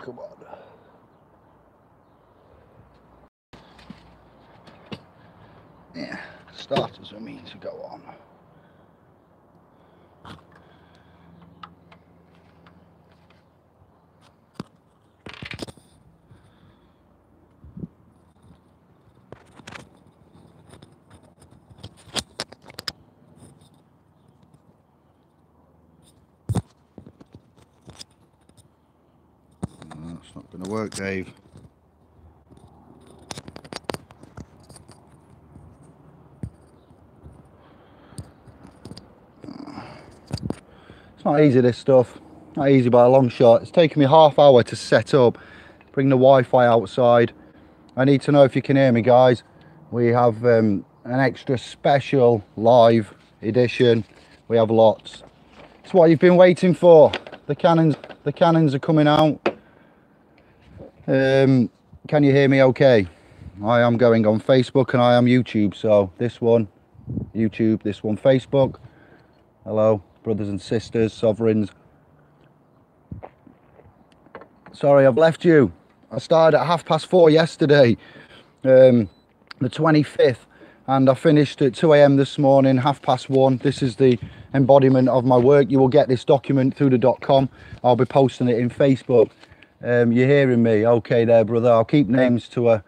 Come on. Yeah, starters are mean to go on. That's not going to work, Dave. It's not easy, this stuff. Not easy by a long shot. It's taken me half hour to set up, bring the Wi-Fi outside. I need to know if you can hear me, guys. We have an extra special live edition. We have lots. It's what you've been waiting for. The cannons are coming out. Can you hear me okay? I am going on Facebook and I am YouTube. So this one YouTube, this one Facebook. Hello, brothers and sisters, sovereigns. Sorry, I've left you. I started at 4:30 yesterday, the 25th, and I finished at 2 AM this morning, 1:30. This is the embodiment of my work. You will get this document through the .com. I'll be posting it in Facebook. You're hearing me? Okay there, brother. I'll keep names to a,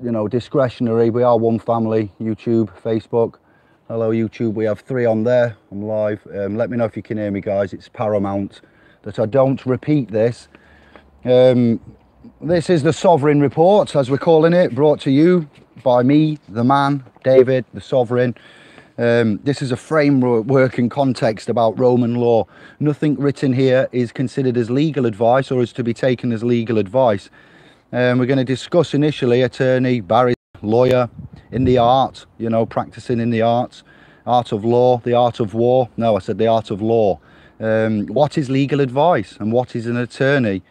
you know, discretionary. We are one family. YouTube, Facebook. Hello, YouTube. We have 3 on there. I'm live. Let me know if you can hear me, guys. It's paramount that I don't repeat this. This is the Sovereign Report, as we're calling it, brought to you by me, the man, David, the Sovereign. This is a framework and context about Roman law. Nothing written here is considered as legal advice or is to be taken as legal advice. We're going to discuss initially attorney, barrister, lawyer, in the art, you know, practicing in the arts, art of law, the art of war. No, I said the art of law. What is legal advice and what is an attorney?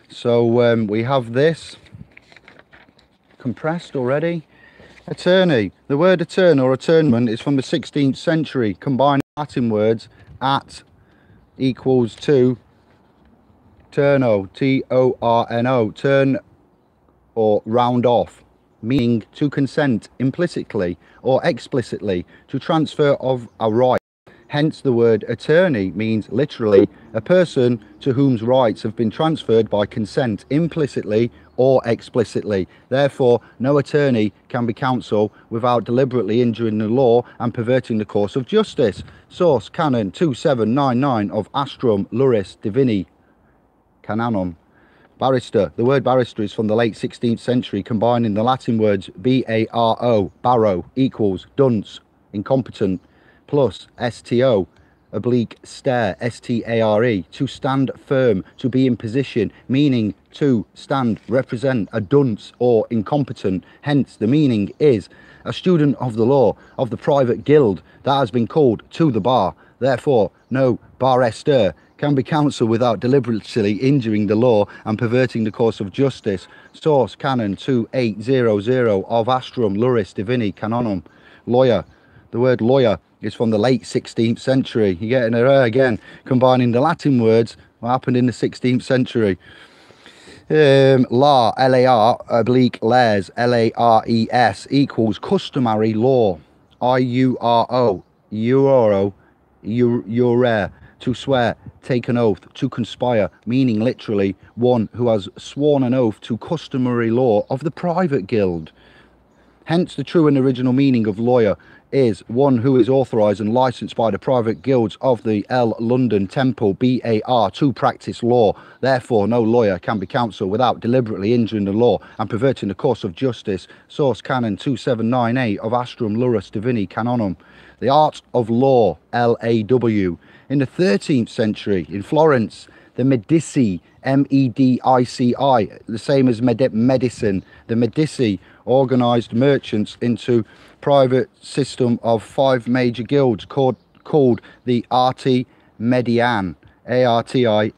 So we have this compressed already. Attorney. The word attorney or attornment is from the 16th century, combining Latin words at equals to turno, T-O-R-N-O, turn or round off, meaning to consent implicitly or explicitly to transfer of a right. Hence the word attorney means literally a person to whom's rights have been transferred by consent implicitly or explicitly. Therefore, no attorney can be counsel without deliberately injuring the law and perverting the course of justice. Source Canon 2799 of Astrum Luris Divini Canonum. Barrister. The word barrister is from the late 16th century, combining the Latin words B-A-R-O, barrow, equals dunce, incompetent, plus S-T-O, oblique stare, S-T-A-R-E, to stand firm, to be in position, meaning to stand, represent, a dunce or incompetent. Hence the meaning is a student of the law, of the private guild that has been called to the bar. Therefore, no barrister can be counsel without deliberately injuring the law and perverting the course of justice. Source Canon 2800 of Astrum Luris Divini Canonum. Lawyer. The word lawyer is from the late 16th century. You're getting it again, combining the Latin words, what happened in the 16th century. Lar, L-A-R, oblique lares, L-A-R-E-S, equals customary law. I-U-R-O, euro, urare, to swear, take an oath, to conspire, meaning literally one who has sworn an oath to customary law of the private guild. Hence the true and original meaning of lawyer is one who is authorised and licensed by the private guilds of the L London Temple BAR to practice law. Therefore, no lawyer can be counsel without deliberately injuring the law and perverting the course of justice. Source Canon 2798 of Astrum Luris Divini Canonum. The art of law, L-A-W. In the 13th century, in Florence, the Medici, M-E-D-I-C-I, the same as medicine, the Medici organised merchants into private system of 5 major guilds called the Arti Mediane, A-R-T-I-M-E-D-I-A-N-E,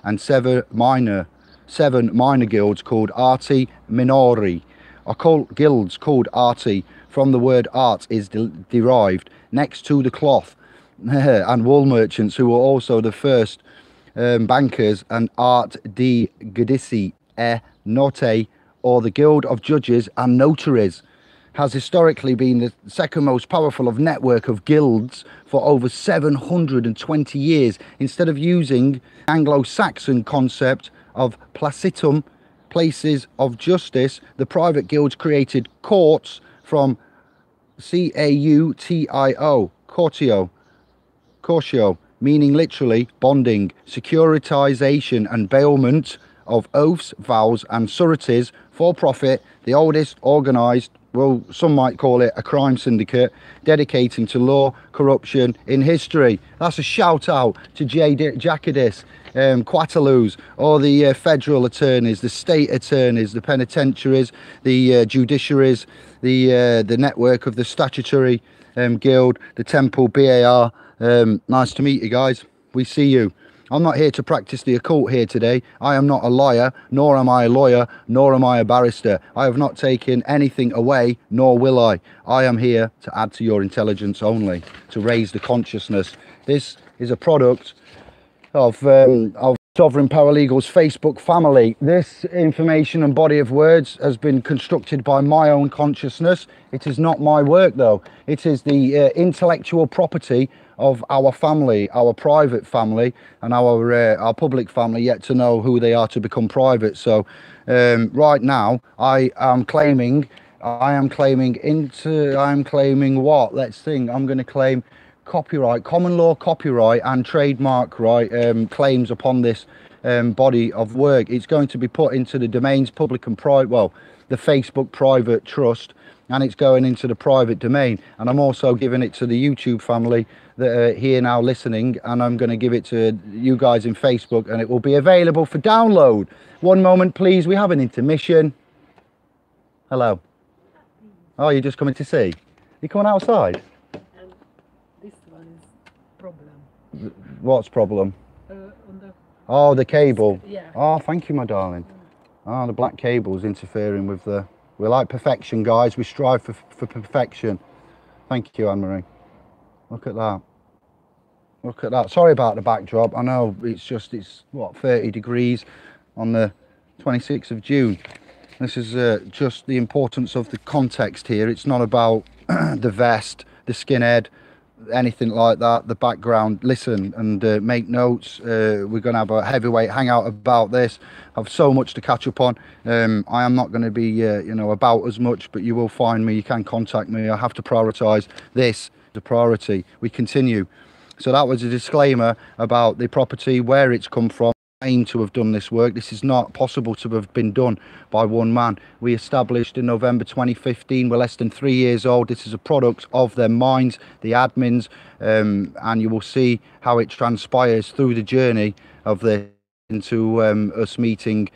and 7 minor guilds called Arti Minori. Occult guilds called Arti from the word art is derived, next to the cloth and wool merchants, who were also the first Bankers and Art di Giudici e Note, or the Guild of Judges and Notaries, has historically been the second most powerful of network of guilds for over 720 years. Instead of using Anglo-Saxon concept of placitum, places of justice, the private guilds created courts from C-A-U-T-I-O, Cortio, meaning literally bonding, securitization and bailment of oaths, vows and sureties for profit. The oldest organised, well, some might call it a crime syndicate, dedicating to law corruption in history. That's a shout out to Jacadis, Quataloos, all the federal attorneys, the state attorneys, the penitentiaries, the judiciaries, the network of the statutory guild, the temple BAR. Nice to meet you guys. We see you. I'm not here to practice the occult here today. I am not a liar, nor am I a lawyer, nor am I a barrister. I have not taken anything away, nor will I. I am here to add to your intelligence only, to raise the consciousness. This is a product of Sovereign Paralegals Facebook family. This information and body of words has been constructed by my own consciousness. It is not my work though. It is the intellectual property of our family, our private family, and our public family yet to know who they are to become private. So right now I am claiming what? Let's think. I'm going to claim copyright, common law copyright and trademark right claims upon this body of work. It's going to be put into the domains public and private, well, the Facebook private trust, and it's going into the private domain. And I'm also giving it to the YouTube family that are here now listening, and I'm going to give it to you guys in Facebook, and it will be available for download. One moment please, we have an intermission. Hello. Oh, you're just coming to see? You coming outside? This one is problem. What's problem? Oh, the cable. Yeah. Oh, thank you, my darling. Oh, the black cable's interfering with the... We like perfection, guys. We strive for perfection. Thank you, Anne-Marie. Look at that. Look at that. Sorry about the backdrop. I know it's what, 30 degrees on the 26th of June. This is just the importance of the context here. It's not about the vest, the skinhead, anything like that. The background. Listen and make notes. We're going to have a heavyweight hangout about this. I have so much to catch up on. I am not going to be you know, about as much, but you will find me. You can contact me. I have to prioritize this, the priority. We continue. So that was a disclaimer about the property, where it's come from. Aim to have done this work. This is not possible to have been done by one man. We established in November 2015. We're less than 3 years old. This is a product of their minds, the admins, and you will see how it transpires through the journey of the into us meeting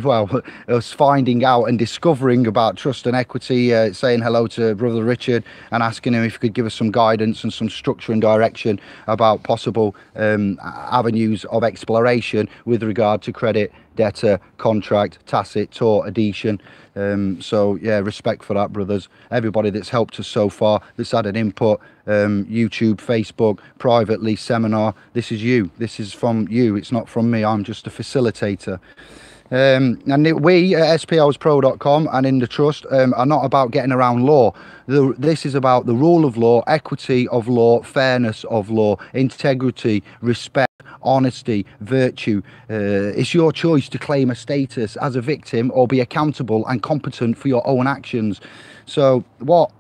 well, us finding out and discovering about trust and equity, saying hello to brother Richard and asking him if he could give us some guidance and some structure and direction about possible avenues of exploration with regard to credit, debtor, contract, tacit, tort, adhesion. So yeah, respect for that, brothers. Everybody that's helped us so far, that's had an input, YouTube, Facebook, privately, seminar. This is you. This is from you. It's not from me. I'm just a facilitator. And we at SPLspro.com and in the trust are not about getting around law. This is about the rule of law, equity of law, fairness of law, integrity, respect, honesty, virtue. It's your choice to claim a status as a victim or be accountable and competent for your own actions. So what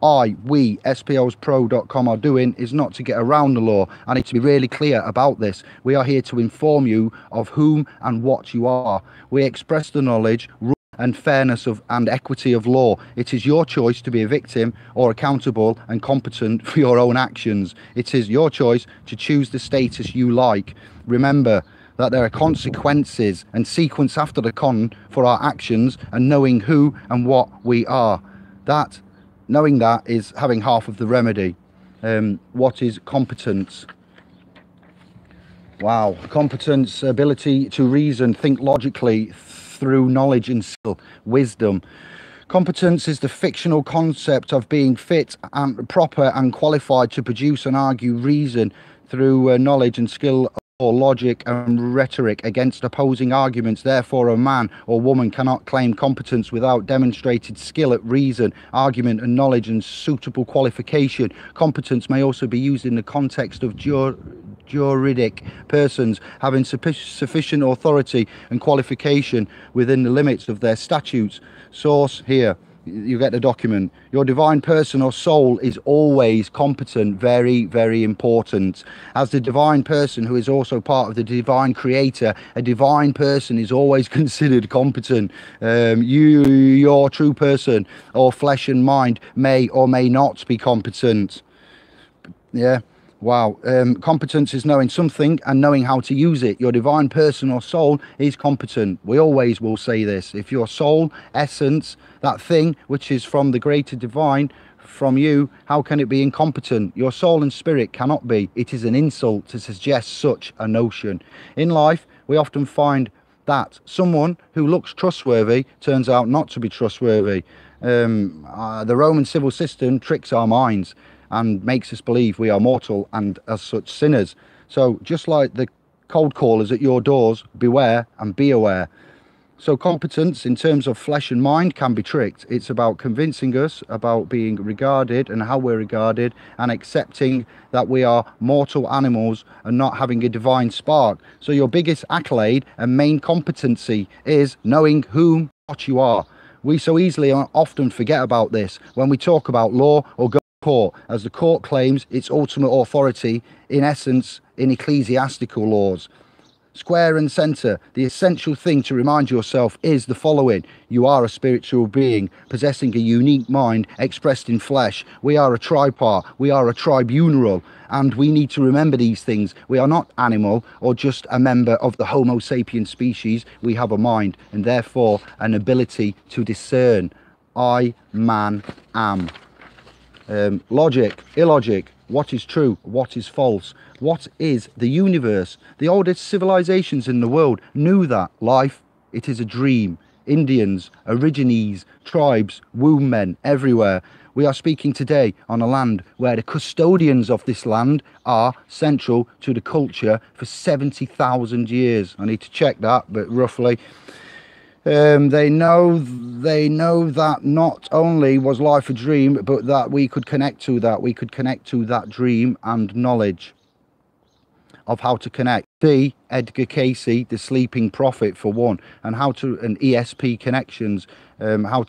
we, SPLspro.com are doing is not to get around the law. I need to be really clear about this. We are here to inform you of whom and what you are. We express the knowledge, and fairness of and equity of law. It is your choice to be a victim or accountable and competent for your own actions. It is your choice to choose the status you like. Remember that there are consequences and sequence after the con for our actions, and knowing who and what we are. Knowing that is having half of the remedy. What is competence? Wow. Competence, ability to reason, think logically through knowledge and skill, wisdom. Competence is the fictional concept of being fit and proper and qualified to produce and argue reason, through knowledge and skill or logic and rhetoric against opposing arguments. Therefore, a man or woman cannot claim competence without demonstrated skill at reason, argument and knowledge and suitable qualification. Competence may also be used in the context of juridic persons having sufficient authority and qualification within the limits of their statutes. Source here. You get the document. Your divine person or soul is always competent. Very, very important. As the divine person who is also part of the divine creator, a divine person is always considered competent. Your true person or flesh and mind may or may not be competent. Yeah. Wow. Competence is knowing something and knowing how to use it. Your divine person or soul is competent. We always will say this. If your soul, essence, that thing which is from the greater divine, from you, how can it be incompetent? Your soul and spirit cannot be. It is an insult to suggest such a notion. In life, we often find that someone who looks trustworthy turns out not to be trustworthy. The Roman civil system tricks our minds and makes us believe we are mortal and as such sinners. So just like the cold callers at your doors, beware and be aware. So competence in terms of flesh and mind can be tricked. It's about convincing us about being regarded and how we're regarded, and accepting that we are mortal animals and not having a divine spark. So your biggest accolade and main competency is knowing whom, what you are. We so easily often forget about this when we talk about law or court, as the court claims its ultimate authority in essence in ecclesiastical laws. Square and centre, the essential thing to remind yourself is the following: you are a spiritual being possessing a unique mind expressed in flesh. We are a tripart, we are a tribunal, and we need to remember these things. We are not animal or just a member of the Homo sapien species. We have a mind and therefore an ability to discern. I, man, am. Logic, illogic, what is true, what is false, what is the universe. The oldest civilizations in the world knew that life, it is a dream. Indians, Aborigines, tribes, womb men, everywhere. We are speaking today on a land where the custodians of this land are central to the culture for 70,000 years. I need to check that, but roughly. They know that not only was life a dream, but that we could connect to that dream and knowledge of how to connect. See Edgar Casey, the sleeping prophet, for one, and and ESP connections, how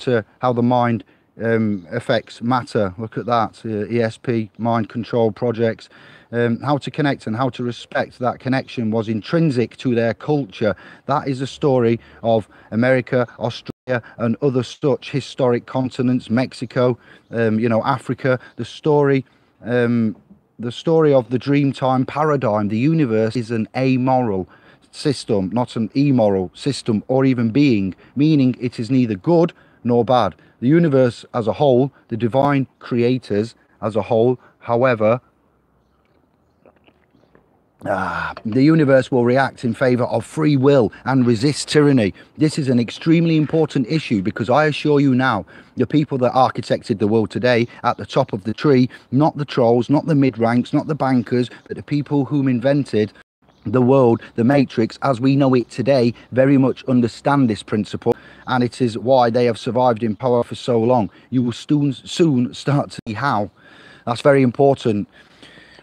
the mind affects matter. Look at that, ESP, mind control projects. How to connect and how to respect that connection was intrinsic to their culture. That is the story of America, Australia and other such historic continents, Mexico, Africa. The story of the Dreamtime paradigm. The universe is an amoral system, not an immoral system or even being, meaning it is neither good nor bad. The universe as a whole, the divine creators as a whole, however, the universe will react in favor of free will and resist tyranny. This is an extremely important issue because I assure you now, the people that architected the world today at the top of the tree, not the trolls, not the mid-ranks, not the bankers, but the people whom invented the world, the matrix as we know it today, very much understand this principle, and it is why they have survived in power for so long. You will soon start to see how. That's very important.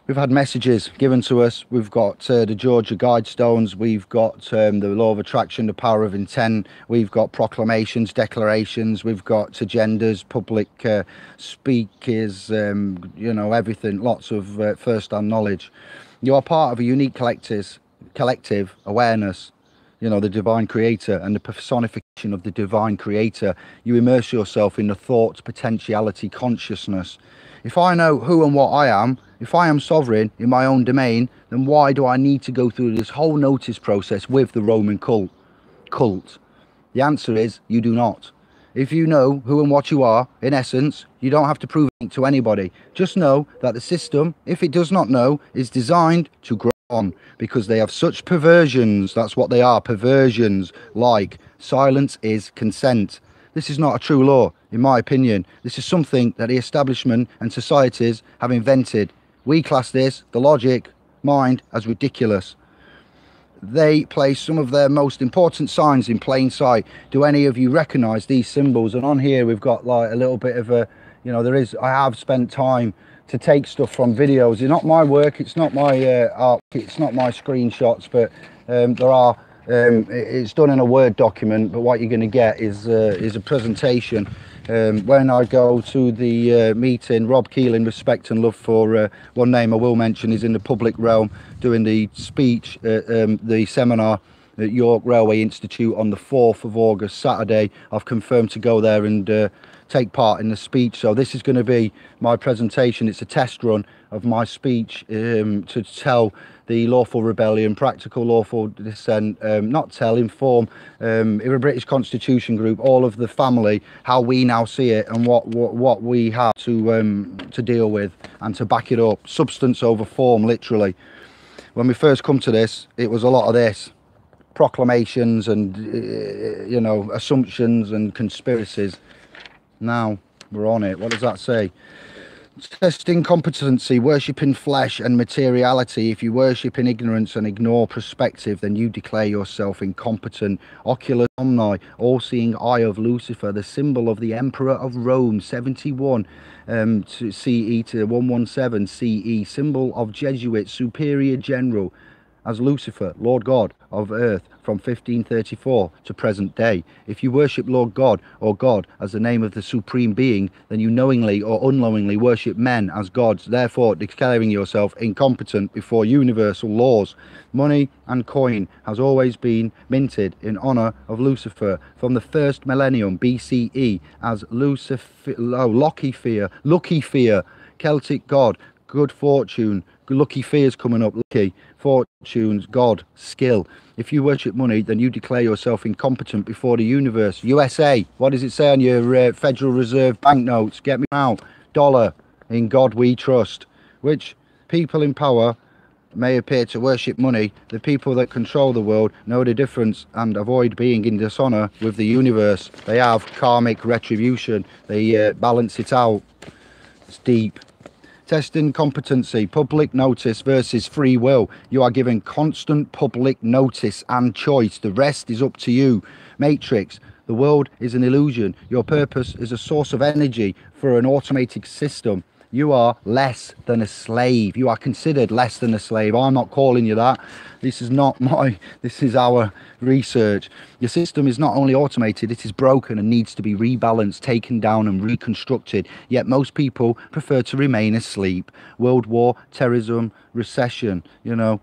We've had messages given to us. We've got the Georgia Guidestones. We've got the law of attraction, the power of intent. We've got proclamations, declarations. We've got agendas, public speakers, everything. Lots of first-hand knowledge. You are part of a unique collective awareness. The divine creator and the personification of the divine creator. You immerse yourself in the thought, potentiality, consciousness. If I know who and what I am, if I am sovereign in my own domain, then why do I need to go through this whole notice process with the Roman cult? The answer is you do not. If you know who and what you are, in essence, you don't have to prove it to anybody. Just know that the system, if it does not know, is designed to grow on, because they have such perversions. That's what they are, perversions, like silence is consent. This is not a true law, in my opinion. This is something that the establishment and societies have invented. We class this, the logic mind as ridiculous. They place some of their most important signs in plain sight. Do any of you recognize these symbols? And on here we've got like a little bit of a, you know, I have spent time to take stuff from videos. It's not my work, it's not my art, it's not my screenshots, but it's done in a Word document. But what you're going to get is a presentation. When I go to the meeting, Rob Keeling, respect and love for one name I will mention, is in the public realm doing the speech at the seminar at York Railway Institute on the 4th of August, Saturday. I've confirmed to go there and take part in the speech. So this is going to be my presentation. It's a test run of my speech to tell the lawful rebellion, practical lawful dissent, inform a British Constitution group, all of the family, how we now see it and what we have to deal with and to back it up. Substance over form, literally. When we first come to this, it was a lot of this. Proclamations and, you know, assumptions and conspiracies. Now we're on it. What does that say? Testing competency, worshipping flesh and materiality. If you worship in ignorance and ignore perspective, then you declare yourself incompetent. Oculus omni, all-seeing eye of Lucifer, the symbol of the Emperor of Rome, 71 to CE to 117 CE, symbol of Jesuit superior general as Lucifer, Lord God of earth, from 1534 to present day. If you worship Lord God or God as the name of the supreme being, then you knowingly or unknowingly worship men as gods, therefore declaring yourself incompetent before universal laws. Money and coin has always been minted in honor of Lucifer from the first millennium BCE as lucky fear, Celtic god, good fortune, lucky fears coming up, lucky fortunes, god, skill. If you worship money, then you declare yourself incompetent before the universe. USA, what does it say on your Federal Reserve banknotes? Get me out. Dollar, in God we trust. Which people in power may appear to worship money, the people that control the world know the difference and avoid being in dishonor with the universe. They have karmic retribution. They balance it out. It's deep. Testing competency, public notice versus free will. You are given constant public notice and choice. The rest is up to you. Matrix, the world is an illusion. Your purpose is a source of energy for an automated system. You are less than a slave. You are considered less than a slave. I'm not calling you that. This is not this is our research. Your system is not only automated, it is broken and needs to be rebalanced, taken down and reconstructed. Yet most people prefer to remain asleep. World war, terrorism, recession, you know,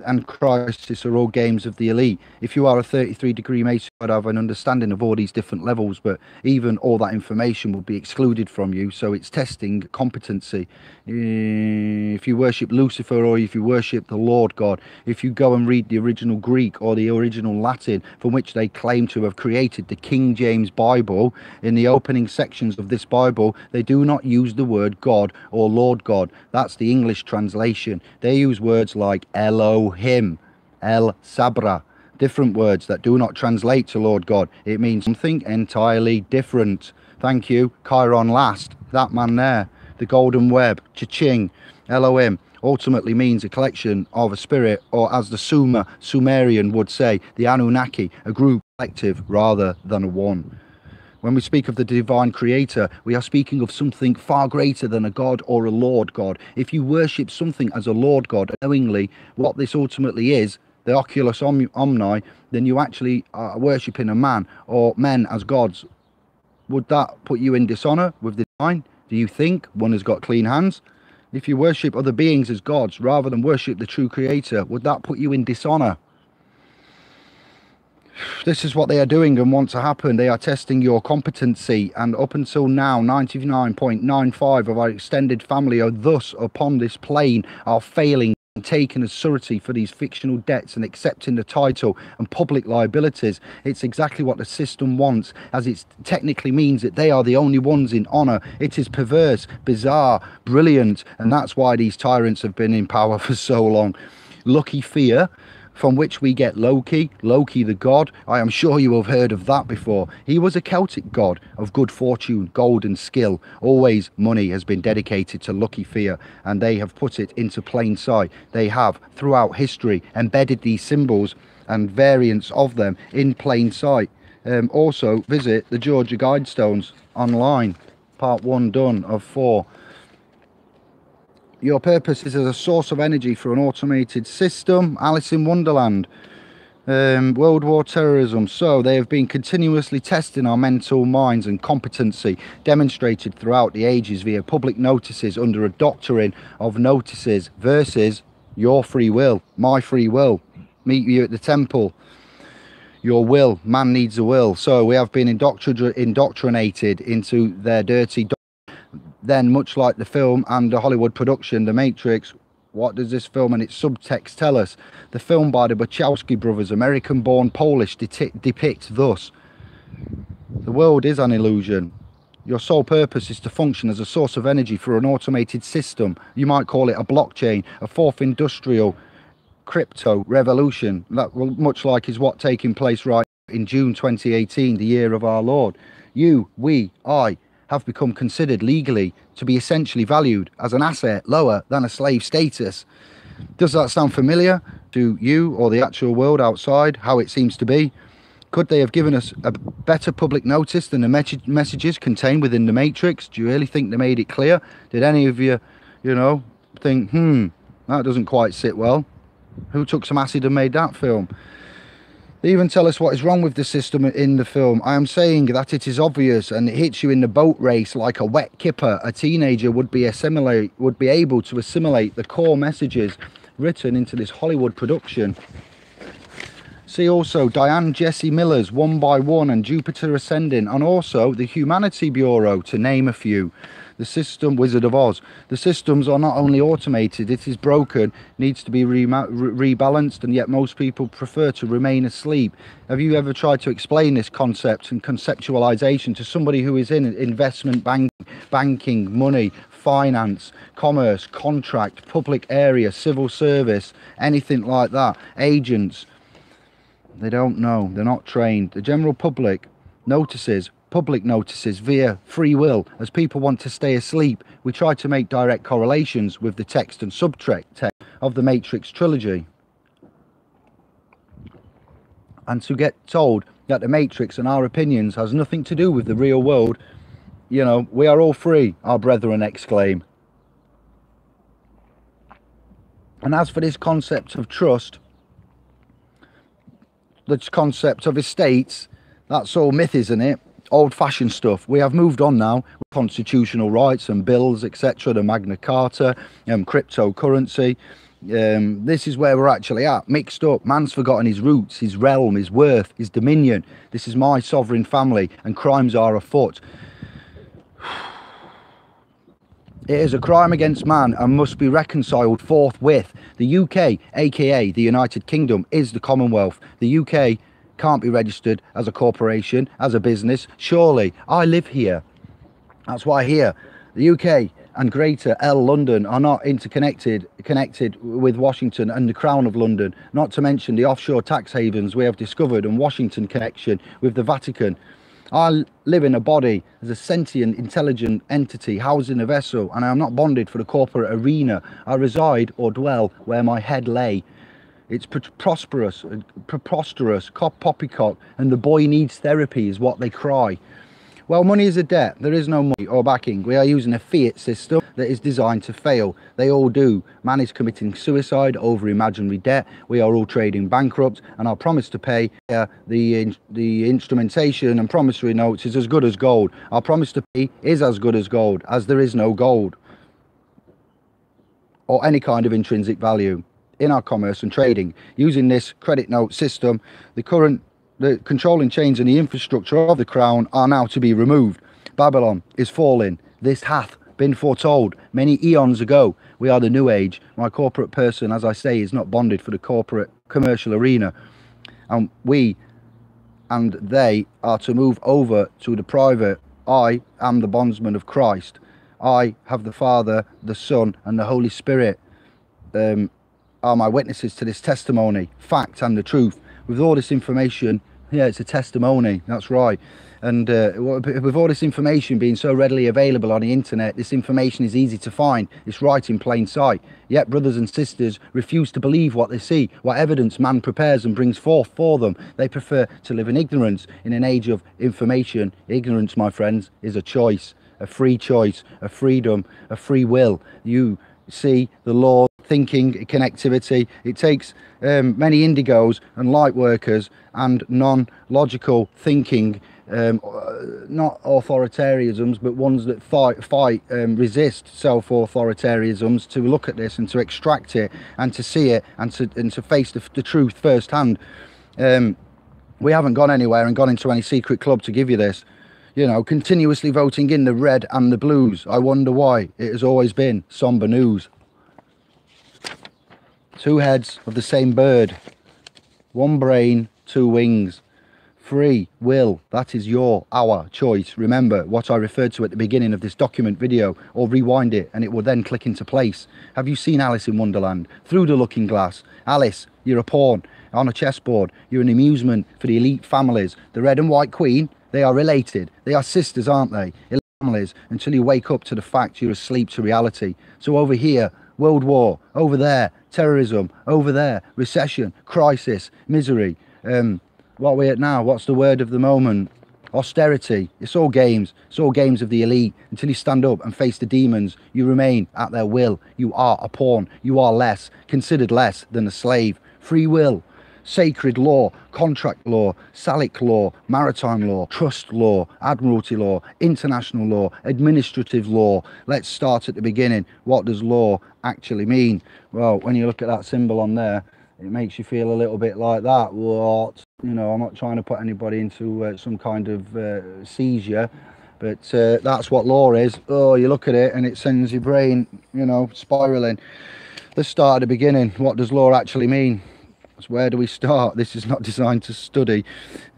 and crisis are all games of the elite. If you are a 33-degree Mason, you would have an understanding of all these different levels, but even all that information will be excluded from you. So it's testing competency. If you worship Lucifer or if you worship the Lord God, if you go and read the original Greek or the original Latin from which they claim to have created the King James Bible, in the opening sections of this Bible, they do not use the word God or Lord God. That's the English translation. They use words like Elohim, El Sabra, different words that do not translate to Lord God. It means something entirely different. Thank you. Chiron last, that man there. The golden web, cha-ching. Elohim ultimately means a collection of a spirit, or as the Sumerian would say, the Anunnaki, a group, collective rather than a one. When we speak of the divine creator, we are speaking of something far greater than a god or a Lord God. If you worship something as a Lord God, knowingly what this ultimately is, the Oculus Omni, then you actually are worshipping a man or men as gods. Would that put you in dishonor with the divine? Do you think one has got clean hands? If you worship other beings as gods rather than worship the true creator, would that put you in dishonor? This is what they are doing and want to happen. They are testing your competency, and up until now 99.95 of our extended family are thus upon this plane are failing and taking as surety for these fictional debts and accepting the title and public liabilities. It's exactly what the system wants, as it technically means that they are the only ones in honor. It is perverse, bizarre, brilliant, and that's why these tyrants have been in power for so long. Lucky fear, from which we get Loki the god. I am sure you have heard of that before. He was a Celtic god of good fortune, gold and skill. Always money has been dedicated to lucky fear, and they have put it into plain sight. They have, throughout history, embedded these symbols and variants of them in plain sight. Also visit the Georgia Guidestones online, part 1 done of 4. Your purpose is as a source of energy for an automated system. Alice in Wonderland. World War terrorism. So they have been continuously testing our mental minds and competency, demonstrated throughout the ages via public notices under a doctrine of notices versus your free will, my free will. Meet you at the temple. Your will. Man needs a will. So we have been indoctrinated into their dirty. Then, much like the film and the Hollywood production, The Matrix, what does this film and its subtext tell us? The film by the Wachowski brothers, American-born Polish, depicts thus: the world is an illusion. Your sole purpose is to function as a source of energy for an automated system. You might call it a blockchain, a fourth industrial crypto revolution. That will, much like is what taking place right in June 2018, the year of our Lord. You, we, I have become considered legally to be essentially valued as an asset lower than a slave status. Does that sound familiar to you or the actual world outside, how it seems to be? Could they have given us a better public notice than the messages contained within the Matrix? Do you really think they made it clear? Did any of you, think, that doesn't quite sit well? Who took some acid and made that film? They even tell us what is wrong with the system in the film. I am saying that it is obvious and it hits you in the boat race like a wet kipper. A teenager would be able to assimilate the core messages written into this Hollywood production. See also Diane Jesse Miller's One by One and Jupiter Ascending, and also the Humanity Bureau, to name a few. The system, Wizard of Oz. The systems are not only automated, it is broken, needs to be rebalanced, and yet most people prefer to remain asleep. Have you ever tried to explain this concept and conceptualization to somebody who is in investment banking, money, finance, commerce, contract, public area, civil service, anything like that, agents? They don't know, they're not trained. The general public public notices via free will, as people want to stay asleep. We try to make direct correlations with the text and subtext of the Matrix trilogy, and to get told that the Matrix and our opinions has nothing to do with the real world. We are all free, our brethren exclaim. And as for this concept of trust, this concept of estates, that's all myth, isn't it? Old-fashioned stuff. We have moved on now with constitutional rights and bills, etc., the Magna Carta, cryptocurrency. This is where we're actually at, mixed up. Man's forgotten his roots, his realm, his worth, his dominion. This is my sovereign family, and crimes are afoot. It is a crime against man and must be reconciled forthwith. The UK, aka the United Kingdom, is the Commonwealth. The UK can't be registered as a corporation, as a business. Surely, I live here. That's why here, the UK and Greater London are not connected with Washington and the Crown of London, not to mention the offshore tax havens we have discovered and Washington connection with the Vatican. I live in a body as a sentient, intelligent entity housed in a vessel, and I am not bonded for the corporate arena. I reside or dwell where my head lay. It's preposterous, poppycock, and the boy needs therapy is what they cry. Well, money is a debt. There is no money or backing. We are using a fiat system that is designed to fail. They all do. Man is committing suicide over imaginary debt. We are all trading bankrupt, and our promise to pay the instrumentation and promissory notes is as good as gold. Our promise to pay is as good as gold, as there is no gold or any kind of intrinsic value in our commerce and trading. Using this credit note system, the controlling chains and the infrastructure of the crown are now to be removed. Babylon is falling. This hath been foretold many eons ago. We are the new age. My corporate person, as I say, is not bonded for the corporate commercial arena, and we and they are to move over to the private. I am the bondsman of Christ. I have the Father, the Son, and the Holy Spirit are my witnesses to this testimony, fact and the truth. With all this information, yeah, it's a testimony, that's right. And with all this information being so readily available on the internet, this information is easy to find. It's right in plain sight. Yet brothers and sisters refuse to believe what they see, what evidence man prepares and brings forth for them. They prefer to live in ignorance. In an age of information, ignorance, my friends, is a choice, a free choice, a freedom, a free will. You see the law, thinking, connectivity. It takes many indigos and light workers and non-logical thinking, not authoritarianisms, but ones that resist self-authoritarianisms, to look at this and to extract it and to see it and to face the truth firsthand. We haven't gone anywhere and gone into any secret club to give you this. You know, continuously voting in the red and the blues. I wonder why. It has always been somber news. Two heads of the same bird, one brain, two wings. Free will, that is our choice. Remember what I referred to at the beginning of this document video, or rewind it and it will then click into place. Have you seen Alice in Wonderland? Through the looking glass. Alice, you're a pawn on a chessboard. You're an amusement for the elite families. The red and white queen, they are related. They are sisters, aren't they? Elite families, until you wake up to the fact you're asleep to reality. So over here, world war. Over there, terrorism. Over there, recession, crisis, misery. What are we at now? What's the word of the moment? Austerity. It's all games. It's all games of the elite. Until you stand up and face the demons, you remain at their will. You are a pawn. You are less, considered less than a slave. Free will, sacred law, contract law, Salic law, maritime law, trust law, admiralty law, international law, administrative law. Let's start at the beginning. What does law actually mean? Well, when you look at that symbol on there, it makes you feel a little bit like that. What? You know, I'm not trying to put anybody into some kind of seizure, but that's what law is. Oh, you look at it and it sends your brain, you know, spiraling. Let's start at the beginning. What does law actually mean? So where do we start? This is not designed to study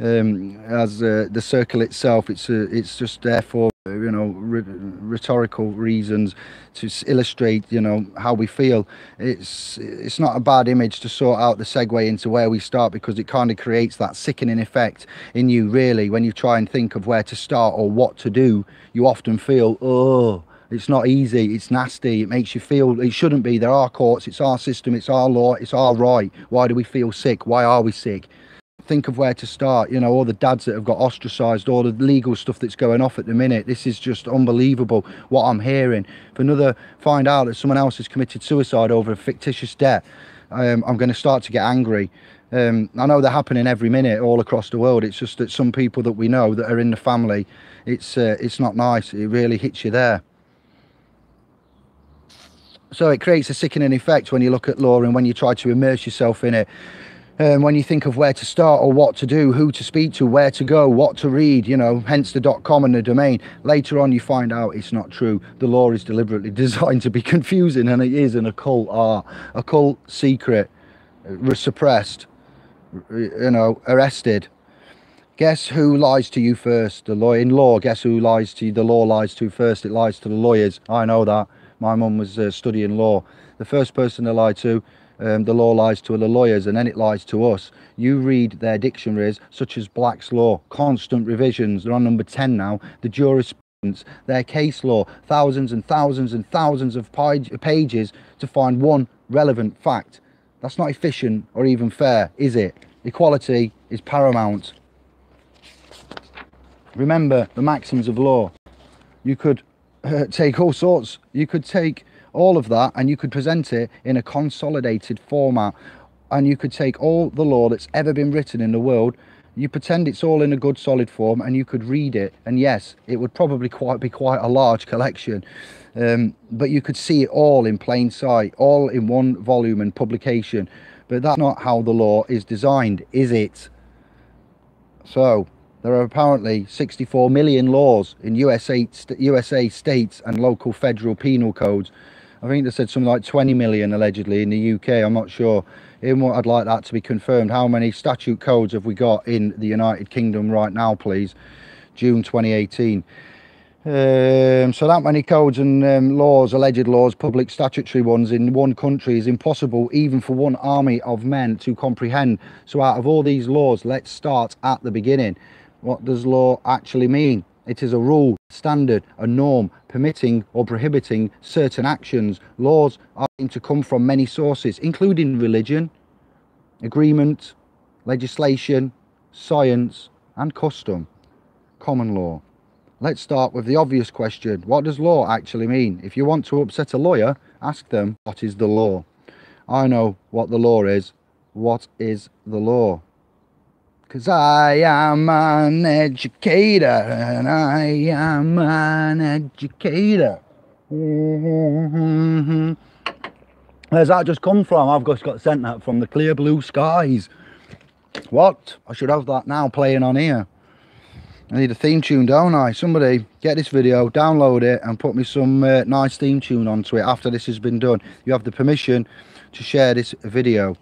as the circle itself. It's just there for, you know, rhetorical reasons, to illustrate, you know, how we feel. It's not a bad image to sort out the segue into where we start, because it kind of creates that sickening effect in you, really. When you try and think of where to start or what to do, you often feel, oh, it's not easy, it's nasty, it makes you feel it shouldn't be. There are courts, it's our system, it's our law, it's our right. Why do we feel sick? Why are we sick? Think of where to start. You know, all the dads that have got ostracized, all the legal stuff that's going off at the minute. This is just unbelievable what I'm hearing. If find out that someone else has committed suicide over a fictitious debt, I'm going to start to get angry. I know they're happening every minute all across the world. It's just that some people that we know that are in the family, it's not nice. It really hits you there. So it creates a sickening effect when you look at law and when you try to immerse yourself in it. When you think of where to start or what to do, who to speak to, where to go, what to read, you know, hence the .com and the domain. Later on you find out it's not true. The law is deliberately designed to be confusing, and it is an occult art, occult secret, suppressed, you know, arrested. Guess who lies to you first? The lawyer. In law, guess who lies to you? The law lies to first. It lies to the lawyers. I know that. My mum was studying law. The first person to lie to, the law lies to the lawyers, and then it lies to us. You read their dictionaries, such as Black's Law, constant revisions. They're on number 10 now. The jurisprudence, their case law, thousands and thousands and thousands of pages to find one relevant fact. That's not efficient or even fair, is it? Equality is paramount. Remember the maxims of law. You could take all sorts. You could take all of that and you could present it in a consolidated format, and you could take all the law that's ever been written in the world, you pretend it's all in a good solid form, and you could read it, and yes, it would probably be quite a large collection, but you could see it all in plain sight, all in one volume and publication. But that's not how the law is designed, is it? So there are apparently 64 million laws in USA states and local federal penal codes. I think they said something like 20 million allegedly in the UK. I'm not sure. I'd like that to be confirmed. How many statute codes have we got in the United Kingdom right now, please? June 2018. So that many codes and laws, alleged laws, public statutory ones in one country is impossible even for one army of men to comprehend. So out of all these laws, let's start at the beginning. What does law actually mean? It is a rule, standard, a norm, permitting or prohibiting certain actions. Laws are aimed to come from many sources, including religion, agreement, legislation, science, and custom. Common law. Let's start with the obvious question. What does law actually mean? If you want to upset a lawyer, ask them, what is the law? I know what the law is. What is the law? Because I am an educator, and I am an educator. Where's that just come from? I've just got sent that from the clear blue skies. What? I should have that now playing on here. I need a theme tune, don't I? Somebody get this video, download it, and put me some nice theme tune onto it after this has been done. You have the permission to share this video.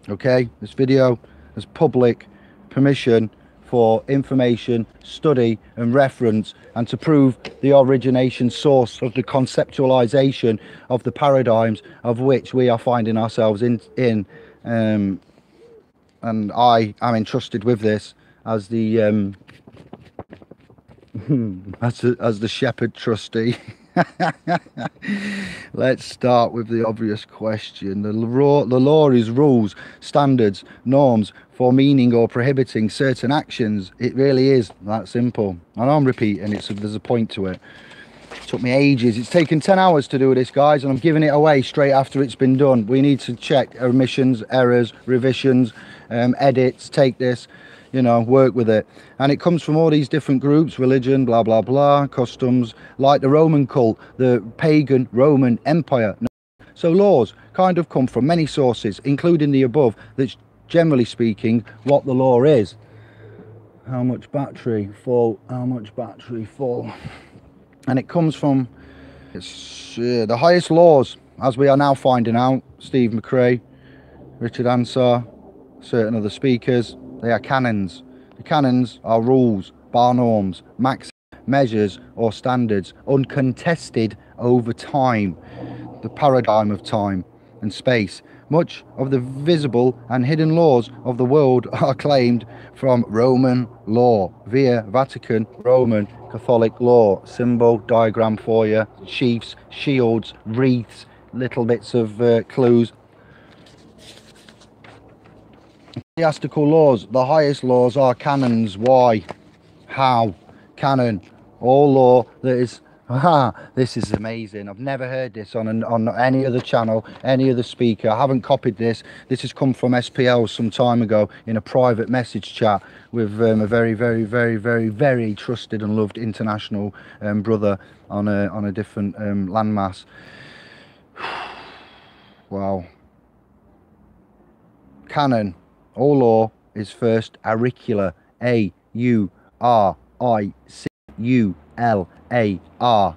Okay? This video has public permission for information, study, and reference, and to prove the origination source of the conceptualization of the paradigms of which we are finding ourselves in. And I am entrusted with this as the as the shepherd trustee. Let's start with the obvious question. The law is rules, standards, norms for meaning or prohibiting certain actions. It really is that simple. And I'm repeating it, so there's a point to it. It took me ages. It's taken 10 hours to do this, guys, and I'm giving it away straight after it's been done. We need to check omissions, errors, revisions, edits, take this, you know, work with it. And it comes from all these different groups, religion, blah blah blah, customs, like the Roman cult, the pagan Roman Empire. So laws kind of come from many sources, including the above. That's generally speaking what the law is. How much battery full? How much battery full? And it comes from the highest laws, as we are now finding out. Steve McRae, Richard Ansar, certain other speakers. They are canons. The canons are rules, bar norms, maxims, measures or standards, uncontested over time, the paradigm of time and space. Much of the visible and hidden laws of the world are claimed from Roman law via Vatican Roman Catholic law. Symbol diagram for you, chiefs, shields, wreaths, little bits of clues. Ecclesiastical laws, the highest laws are canons. Why? How? Canon, all law that is, this is amazing. I've never heard this on any other channel, any other speaker. I haven't copied this. This has come from SPL some time ago in a private message chat with a very, very, very, very, very trusted and loved international brother on a different landmass. Wow. Canon. All law is first auricular, A-U-R-I-C-U-L-A-R,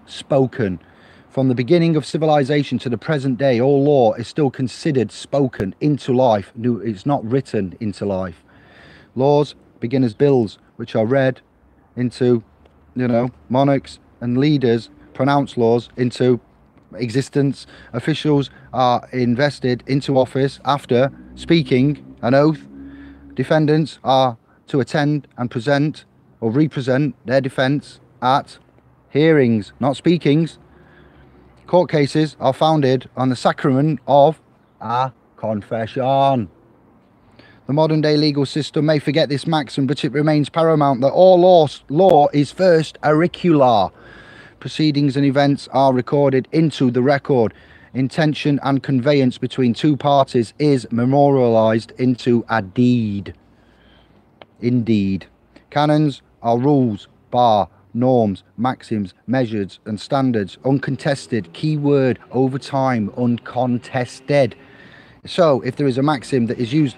spoken. From the beginning of civilization to the present day, all law is still considered spoken into life. It's not written into life. Laws begin as bills, which are read into, you know, monarchs and leaders pronounce laws into existence. Officials are invested into office after speaking an oath. Defendants are to attend and present or represent their defence at hearings, not speakings. Court cases are founded on the sacrament of a confession. The modern day legal system may forget this maxim, but it remains paramount that all law is first auricular. Proceedings and events are recorded into the record. Intention and conveyance between two parties is memorialized into a deed. Indeed. Canons are rules, bar, norms, maxims, measures and standards, uncontested, key word, over time, uncontested. So if there is a maxim that is used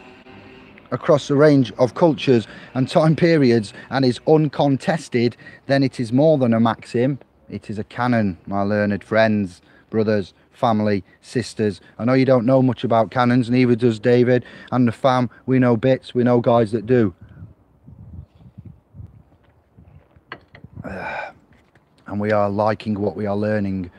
across a range of cultures and time periods and is uncontested, then it is more than a maxim. It is a canon, my learned friends, brothers, family, sisters. I know you don't know much about canons, neither does David and the fam. We know bits, we know guys that do. and we are liking what we are learning.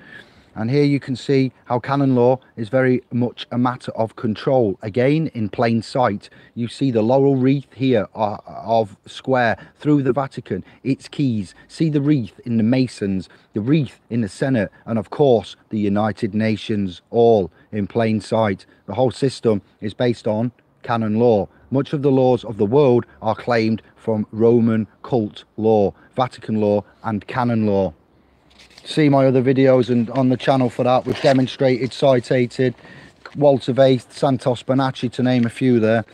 And here you can see how canon law is very much a matter of control. Again, in plain sight, you see the laurel wreath here of square through the Vatican, its keys. See the wreath in the Masons, the wreath in the Senate, and of course, the United Nations, all in plain sight. The whole system is based on canon law. Much of the laws of the world are claimed from Roman cult law, Vatican law, and canon law. See my other videos and on the channel for that. We've demonstrated, cited Walter Vaith, Santos Bonacci, to name a few there.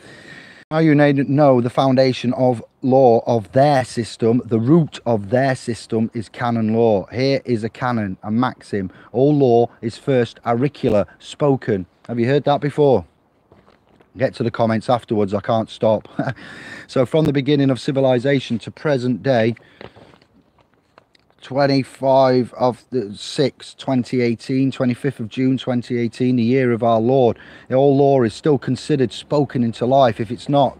Now you know the foundation of law of their system, the root of their system is canon law. Here is a canon, a maxim. All law is first auricular, spoken. Have you heard that before? Get to the comments afterwards, I can't stop. So from the beginning of civilization to present day, 25 of the 6th 2018, 25th of June 2018, the year of our Lord, all law is still considered spoken into life. If it's not,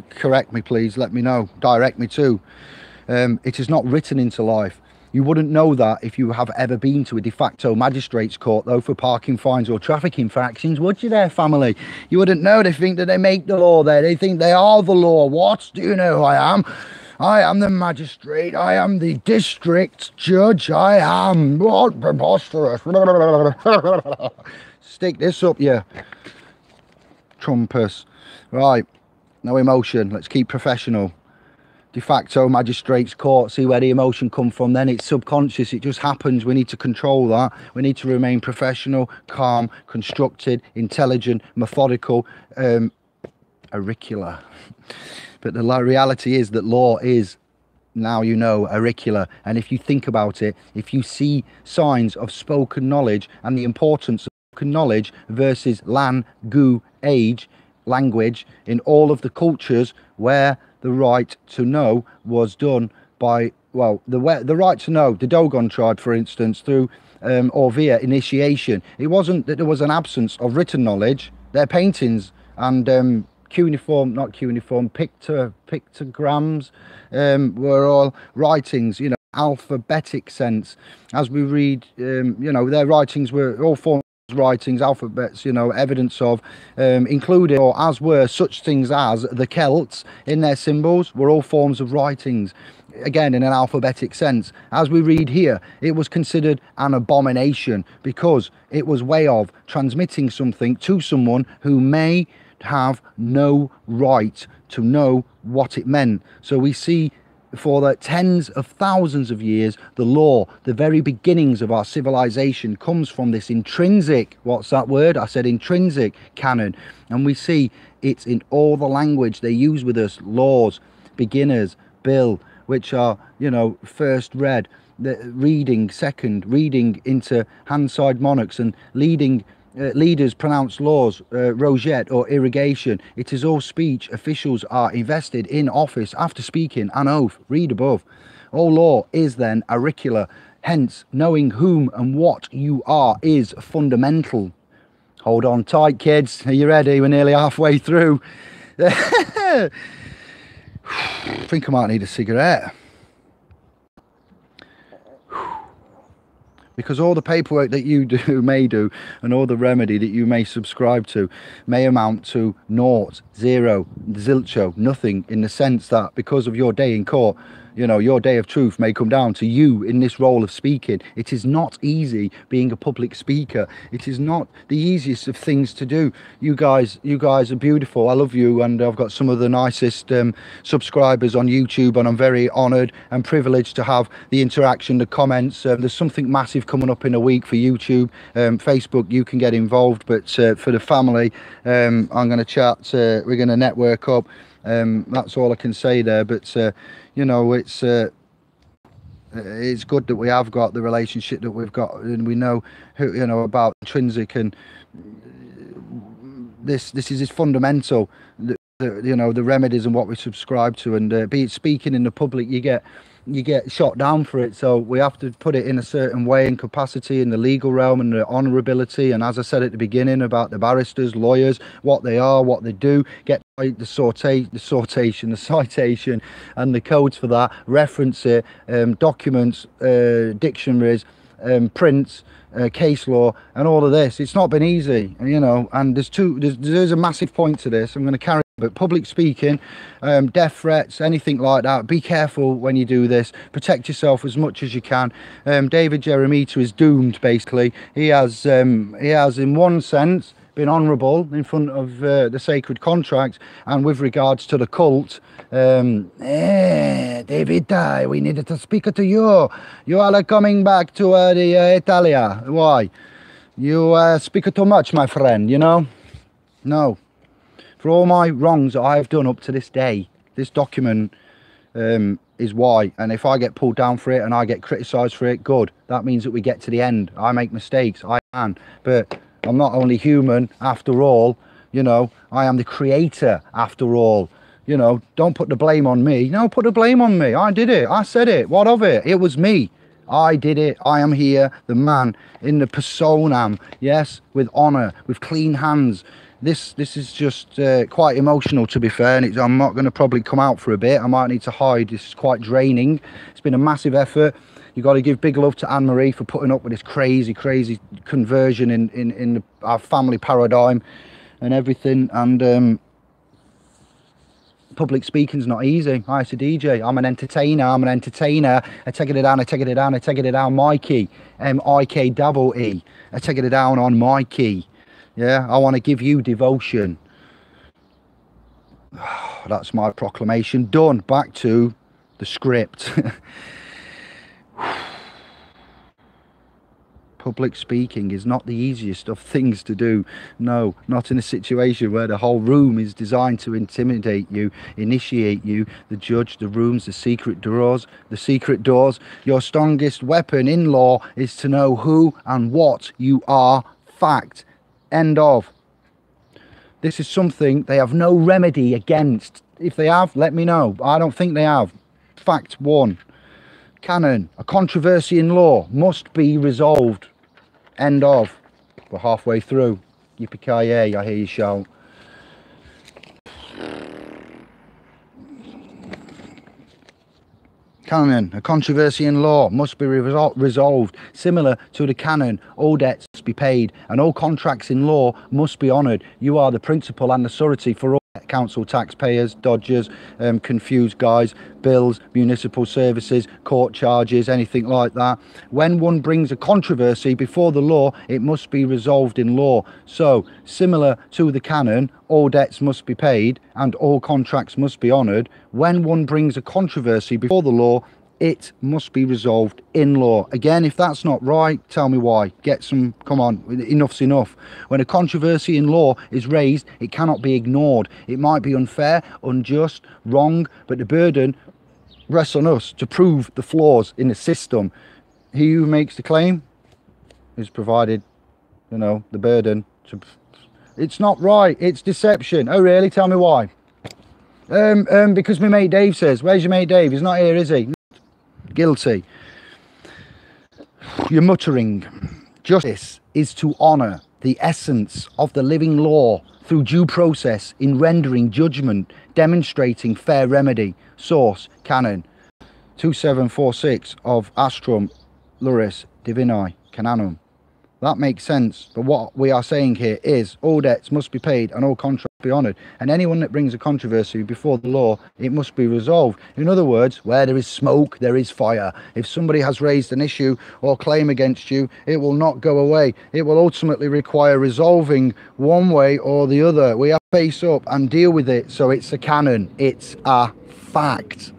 correct me please, let me know, direct me to. It is not written into life. You wouldn't know that if you have ever been to a de facto magistrate's court, though, for parking fines or traffic infractions, would you there, family? You wouldn't know. They think that they make the law there. They think they are the law. What? Do you know who I am? I am the magistrate. I am the district judge. I am. What preposterous. Stick this up, you trumpers. Right. No emotion. Let's keep professional. De facto magistrates court. See where the emotion come from then. It's subconscious. It just happens. We need to control that. We need to remain professional, calm, constructed, intelligent, methodical, auricular. But the reality is that law is, now you know, auricular. And if you think about it, if you see signs of spoken knowledge and the importance of spoken knowledge versus language in all of the cultures where the right to know was done by, well, the right to know, the Dogon tribe, for instance, through or via initiation. It wasn't that there was an absence of written knowledge. Their paintings and pictograms were all writings, you know, alphabetic sense. As we read, you know, their writings were all forms of writings, alphabets, you know, evidence of, including, or as were such things as the Celts in their symbols, were all forms of writings. Again, in an alphabetic sense. As we read here, it was considered an abomination because it was way of transmitting something to someone who may have no right to know what it meant. So we see for the tens of thousands of years, the law, the very beginnings of our civilization, comes from this intrinsic, what's that word? I said intrinsic canon. And we see it's in all the language they use with us, laws, beginners, bill, which are, you know, first read, the reading, second, reading into handside monarchs, and leading leaders pronounce laws, rosette or irrigation. It is all speech. Officials are invested in office after speaking an oath. Read above. All law is then auricular. Hence, knowing whom and what you are is fundamental. Hold on tight, kids. Are you ready? We're nearly halfway through. I think I might need a cigarette. Because all the paperwork that you may do and all the remedy that you may subscribe to may amount to naught, zero, zilcho, nothing, in the sense that because of your day in court, you know, your day of truth may come down to you in this role of speaking. It is not easy being a public speaker. It is not the easiest of things to do. You guys are beautiful. I love you, and I've got some of the nicest subscribers on YouTube, and I'm very honoured and privileged to have the interaction, the comments. There's something massive coming up in a week for YouTube. Facebook, you can get involved, but for the family, I'm going to chat. We're going to network up. That's all I can say there, but you know, it's good that we have got the relationship that we've got, and we know who, you know, about intrinsic, and this is fundamental. you know, the remedies and what we subscribe to, and be it speaking in the public, you get shot down for it. So we have to put it in a certain way and capacity in the legal realm and the honourability. And as I said at the beginning about the barristers, lawyers, what they are, what they do, get the citation and the codes for that, reference it, documents, dictionaries, prints, case law, and all of this. It's not been easy, you know, and there's a massive point to this. I'm going to carry, but public speaking, death threats, anything like that, be careful when you do this. Protect yourself as much as you can. David Jeremita is doomed, basically. He has in one sense been honourable in front of the sacred contract, and with regards to the cult, David, we needed to speak to you. You are coming back to the Italia. Why? You speak too much, my friend, you know? No. For all my wrongs that I have done up to this day, this document is why. And if I get pulled down for it and I get criticised for it, good. That means that we get to the end. I make mistakes, I can. But I'm not only human after all, you know, I am the creator after all. You know, don't put the blame on me. No, put the blame on me. I did it. I said it. What of it? It was me. I did it. I am here, the man in the personam. Yes, with honour, with clean hands. This is just quite emotional, to be fair, and I'm not going to probably come out for a bit. I might need to hide. This is quite draining. It's been a massive effort. You got to give big love to Anne-Marie for putting up with this crazy conversion in our family paradigm and everything. And public speaking's not easy. I used to DJ. I'm an entertainer. I take it down. Mikey, M-I-K-double-E. I take it down on Mikey. Yeah, I want to give you devotion. That's my proclamation done. Back to the script. Public speaking is not the easiest of things to do. No, not in a situation where the whole room is designed to intimidate you, initiate you, the judge, the rooms, the secret doors. Your strongest weapon in law is to know who and what you are. Fact. End of. This is something they have no remedy against. If they have, let me know. I don't think they have. Fact 1. Canon. A controversy in law must be resolved. End of. We're halfway through. Yippee-ki-yay, I hear you shout. Canon. A controversy in law must be resolved. Similar to the canon, all debts must be paid and all contracts in law must be honoured. You are the principal and the surety for all council taxpayers, dodgers, confused guys, bills, municipal services, court charges, anything like that. When one brings a controversy before the law, it must be resolved in law. So, similar to the canon, all debts must be paid and all contracts must be honoured. When one brings a controversy before the law, it must be resolved in law. Again, if that's not right, tell me why. Get some, come on, enough's enough. When a controversy in law is raised, it cannot be ignored. It might be unfair, unjust, wrong, but the burden rests on us to prove the flaws in the system. He who makes the claim is provided, you know, the burden to... It's not right, it's deception. Oh really? Tell me why. Because my mate Dave says. Where's your mate Dave? He's not here, is he? Guilty. You're muttering. Justice is to honour the essence of the living law through due process in rendering judgment, demonstrating fair remedy. Source, canon 2746 of Astrum Luris Divini Cananum. That makes sense, but what we are saying here is all debts must be paid and all contracts be honoured, and anyone that brings a controversy before the law, it must be resolved. In other words, where there is smoke, there is fire. If somebody has raised an issue or claim against you, it will not go away. It will ultimately require resolving one way or the other. We have to face up and deal with it, so it's a canon, it's a fact.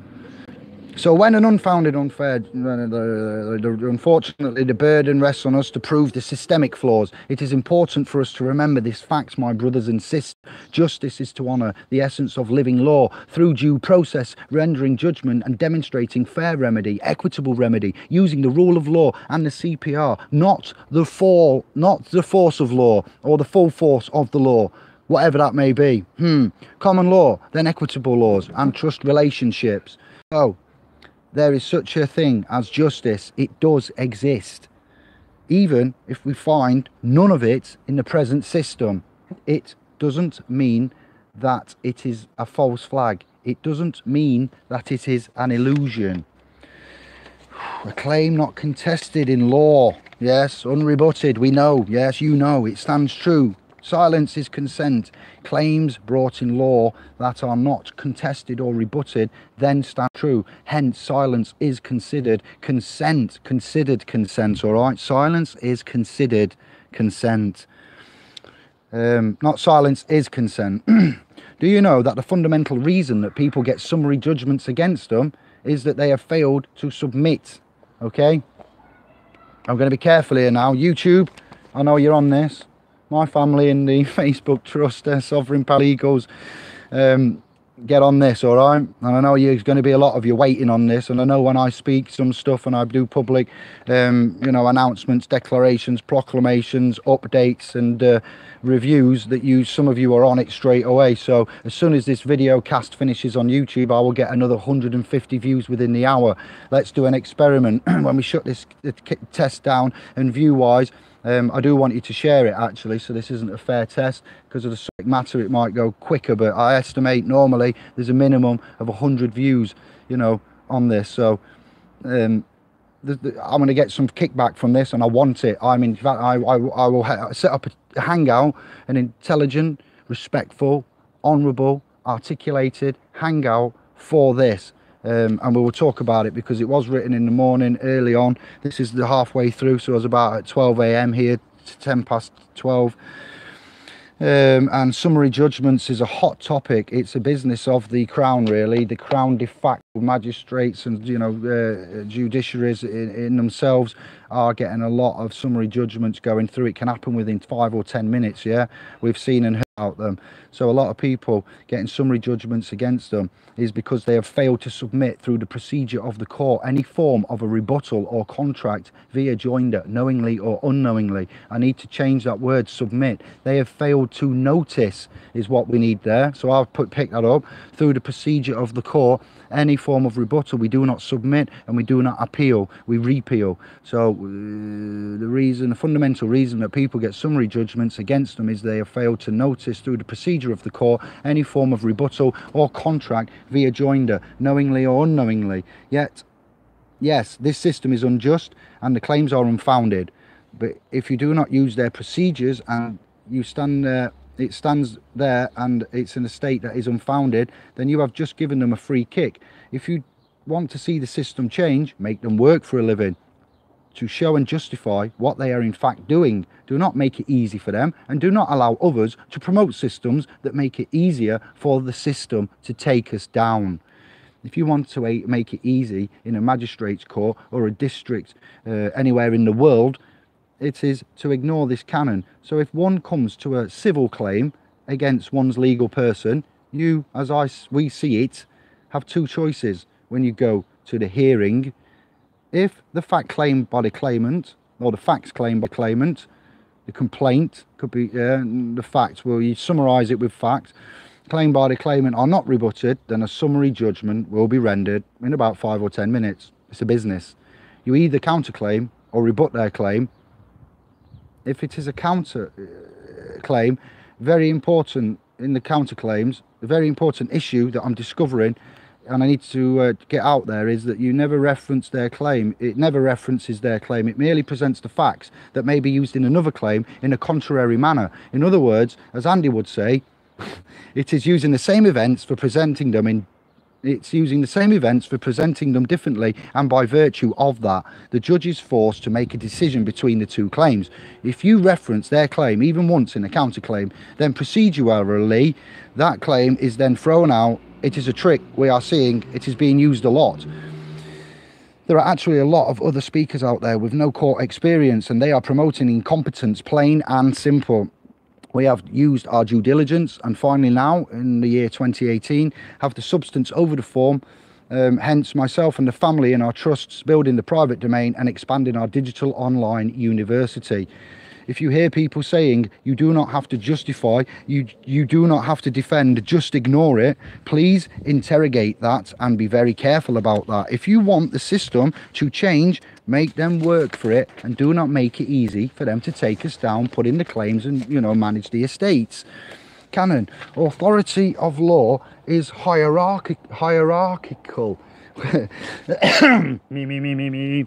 So when an unfounded, unfair, unfortunately the burden rests on us to prove the systemic flaws. It is important for us to remember this fact, my brothers and sisters. Justice is to honour the essence of living law through due process, rendering judgment and demonstrating fair remedy, equitable remedy, using the rule of law and the CPR, not the force of law or the full force of the law. whatever that may be. Common law, then equitable laws and trust relationships. So there is such a thing as justice. It does exist. Even if we find none of it in the present system, it doesn't mean that it is a false flag. It doesn't mean that it is an illusion. A claim not contested in law. Yes, unrebutted. We know. Yes, you know. It stands true. Silence is consent. Claims brought in law that are not contested or rebutted then stand true. Hence, silence is considered consent. Considered consent, all right? Silence is considered consent. Not silence is consent. Do you know that the fundamental reason that people get summary judgments against them is that they have failed to submit? Okay? I'm going to be careful here now. YouTube, I know you're on this. My family in the Facebook Trust, Sovereign Paralegals, get on this, all right? And I know there's going to be a lot of you waiting on this, and I know when I speak some stuff and I do public, you know, announcements, declarations, proclamations, updates and reviews, that some of you are on it straight away. So as soon as this video cast finishes on YouTube, I will get another 150 views within the hour. Let's do an experiment. When we shut this test down and view wise, I do want you to share it actually, so this isn't a fair test. Because of the subject matter it might go quicker, but I estimate normally there's a minimum of 100 views, you know, on this. So I'm going to get some kickback from this, and I want it. I mean, in fact, I will set up a hangout, an intelligent, respectful, honourable, articulated hangout for this. And we will talk about it because it was written in the morning early on. This is the halfway through, so I was about at 12 AM here, 10 past 12. And summary judgments is a hot topic. It's a business of the Crown, really. The Crown de facto magistrates and, you know, judiciaries in themselves are getting a lot of summary judgments going through. It can happen within 5 or 10 minutes, yeah? We've seen and heard about them. So a lot of people getting summary judgments against them is because they have failed to submit through the procedure of the court any form of a rebuttal or contract via joinder, knowingly or unknowingly. I need to change that word, submit. They have failed to notice is what we need there. So I'll pick that up. Through the procedure of the court, any form of rebuttal we do not submit, and we do not appeal, we repeal. So the fundamental reason that people get summary judgments against them is they have failed to notice through the procedure of the court any form of rebuttal or contract via joinder, knowingly or unknowingly. Yet, yes, this system is unjust and the claims are unfounded. But if you do not use their procedures and you stand there, it stands there and it's in a state that is unfounded, then you have just given them a free kick. If you want to see the system change, make them work for a living to show and justify what they are in fact doing. Do not make it easy for them, and do not allow others to promote systems that make it easier for the system to take us down. If you want to make it easy in a magistrate's court or a district anywhere in the world, it is to ignore this canon. So if one comes to a civil claim against one's legal person, you, as we see it, have two choices when you go to the hearing. If the fact claimed by the claimant, or the facts claimed by the claimant, the complaint could be the facts, well, you summarise it with facts, claimed by the claimant are not rebutted, then a summary judgment will be rendered in about 5 or 10 minutes. It's a business. You either counterclaim or rebut their claim. If it is a counter claim, very important in the counterclaims, a very important issue that I'm discovering and I need to get out there is that you never reference their claim. It never references their claim. It merely presents the facts that may be used in another claim in a contrary manner. In other words, as Andy would say, it is using the same events for presenting them in It's using the same events for presenting them differently, and by virtue of that, the judge is forced to make a decision between the two claims. If you reference their claim even once in a counterclaim, then procedurally, that claim is then thrown out. It is a trick we are seeing. It is being used a lot. There are actually a lot of other speakers out there with no court experience, and they are promoting incompetence, plain and simple. We have used our due diligence, and finally now, in the year 2018, have the substance over the form. Hence, myself and the family and our trusts building the private domain and expanding our digital online university. If you hear people saying you do not have to justify, you do not have to defend, just ignore it, please interrogate that and be very careful about that. If you want the system to change, make them work for it, and do not make it easy for them to take us down, put in the claims and, you know, manage the estates. Canon, authority of law is hierarchical. me.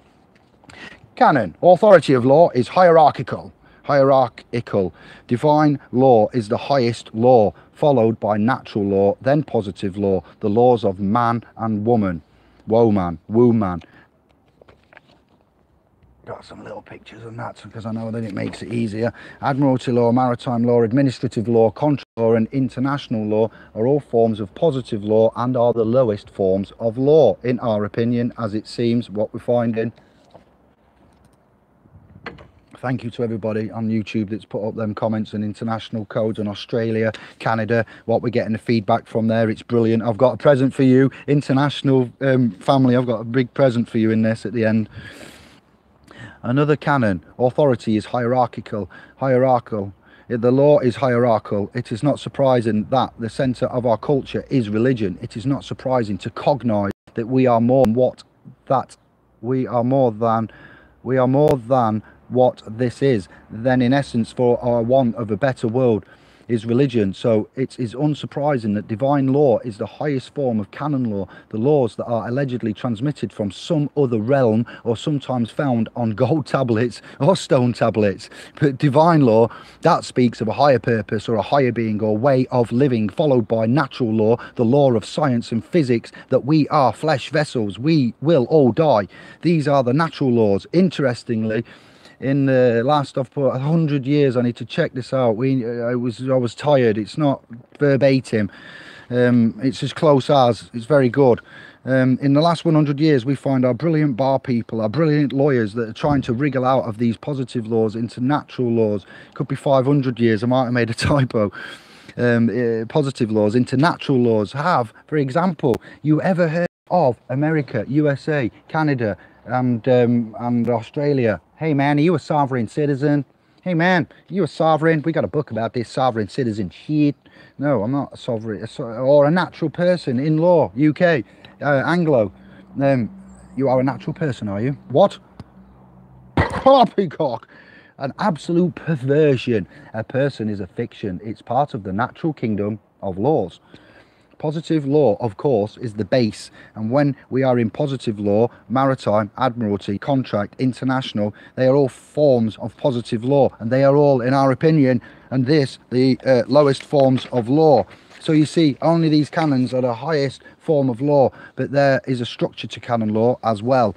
Canon, authority of law is hierarchical. Divine law is the highest law, followed by natural law, then positive law, the laws of man and woman. Woman. Got some little pictures and that because I know that it makes it easier. Admiralty law, maritime law, administrative law, contract law and international law are all forms of positive law and are the lowest forms of law, in our opinion, as it seems what we're finding. Thank you to everybody on YouTube that's put up them comments and international codes in Australia, Canada, what we're getting the feedback from there. It's brilliant. I've got a present for you, international family. I've got a big present for you in this at the end. Another canon, authority is hierarchical. The law is hierarchical. It is not surprising that the centre of our culture is religion. It is not surprising to cognize that we are more than what this is. Then in essence, for our want of a better world is religion. So it is unsurprising that divine law is the highest form of canon law, the laws that are allegedly transmitted from some other realm or sometimes found on gold tablets or stone tablets. But divine law, that speaks of a higher purpose or a higher being or way of living, followed by natural law, the law of science and physics, that we are flesh vessels, we will all die. These are the natural laws. Interestingly, in the last, I've put 100 years, I need to check this out. I was tired. It's not verbatim. It's as close as. It's very good. In the last 100 years, we find our brilliant bar people, our brilliant lawyers that are trying to wriggle out of these positive laws into natural laws. Could be 500 years. I might have made a typo. Positive laws into natural laws have, for example, you ever heard of America, USA, Canada, and Australia? Hey man, are you a sovereign citizen? Hey man, are you a sovereign? We got a book about this sovereign citizen shit. No, I'm not a sovereign, or a natural person in law. UK, Anglo. You are a natural person, are you? What? Poppycock. An absolute perversion. A person is a fiction. It's part of the natural kingdom of laws. Positive law, of course, is the base, and when we are in positive law, maritime, admiralty, contract, international, they are all forms of positive law, and they are all, in our opinion, and this, the lowest forms of law. So you see, only these canons are the highest form of law, but there is a structure to canon law as well.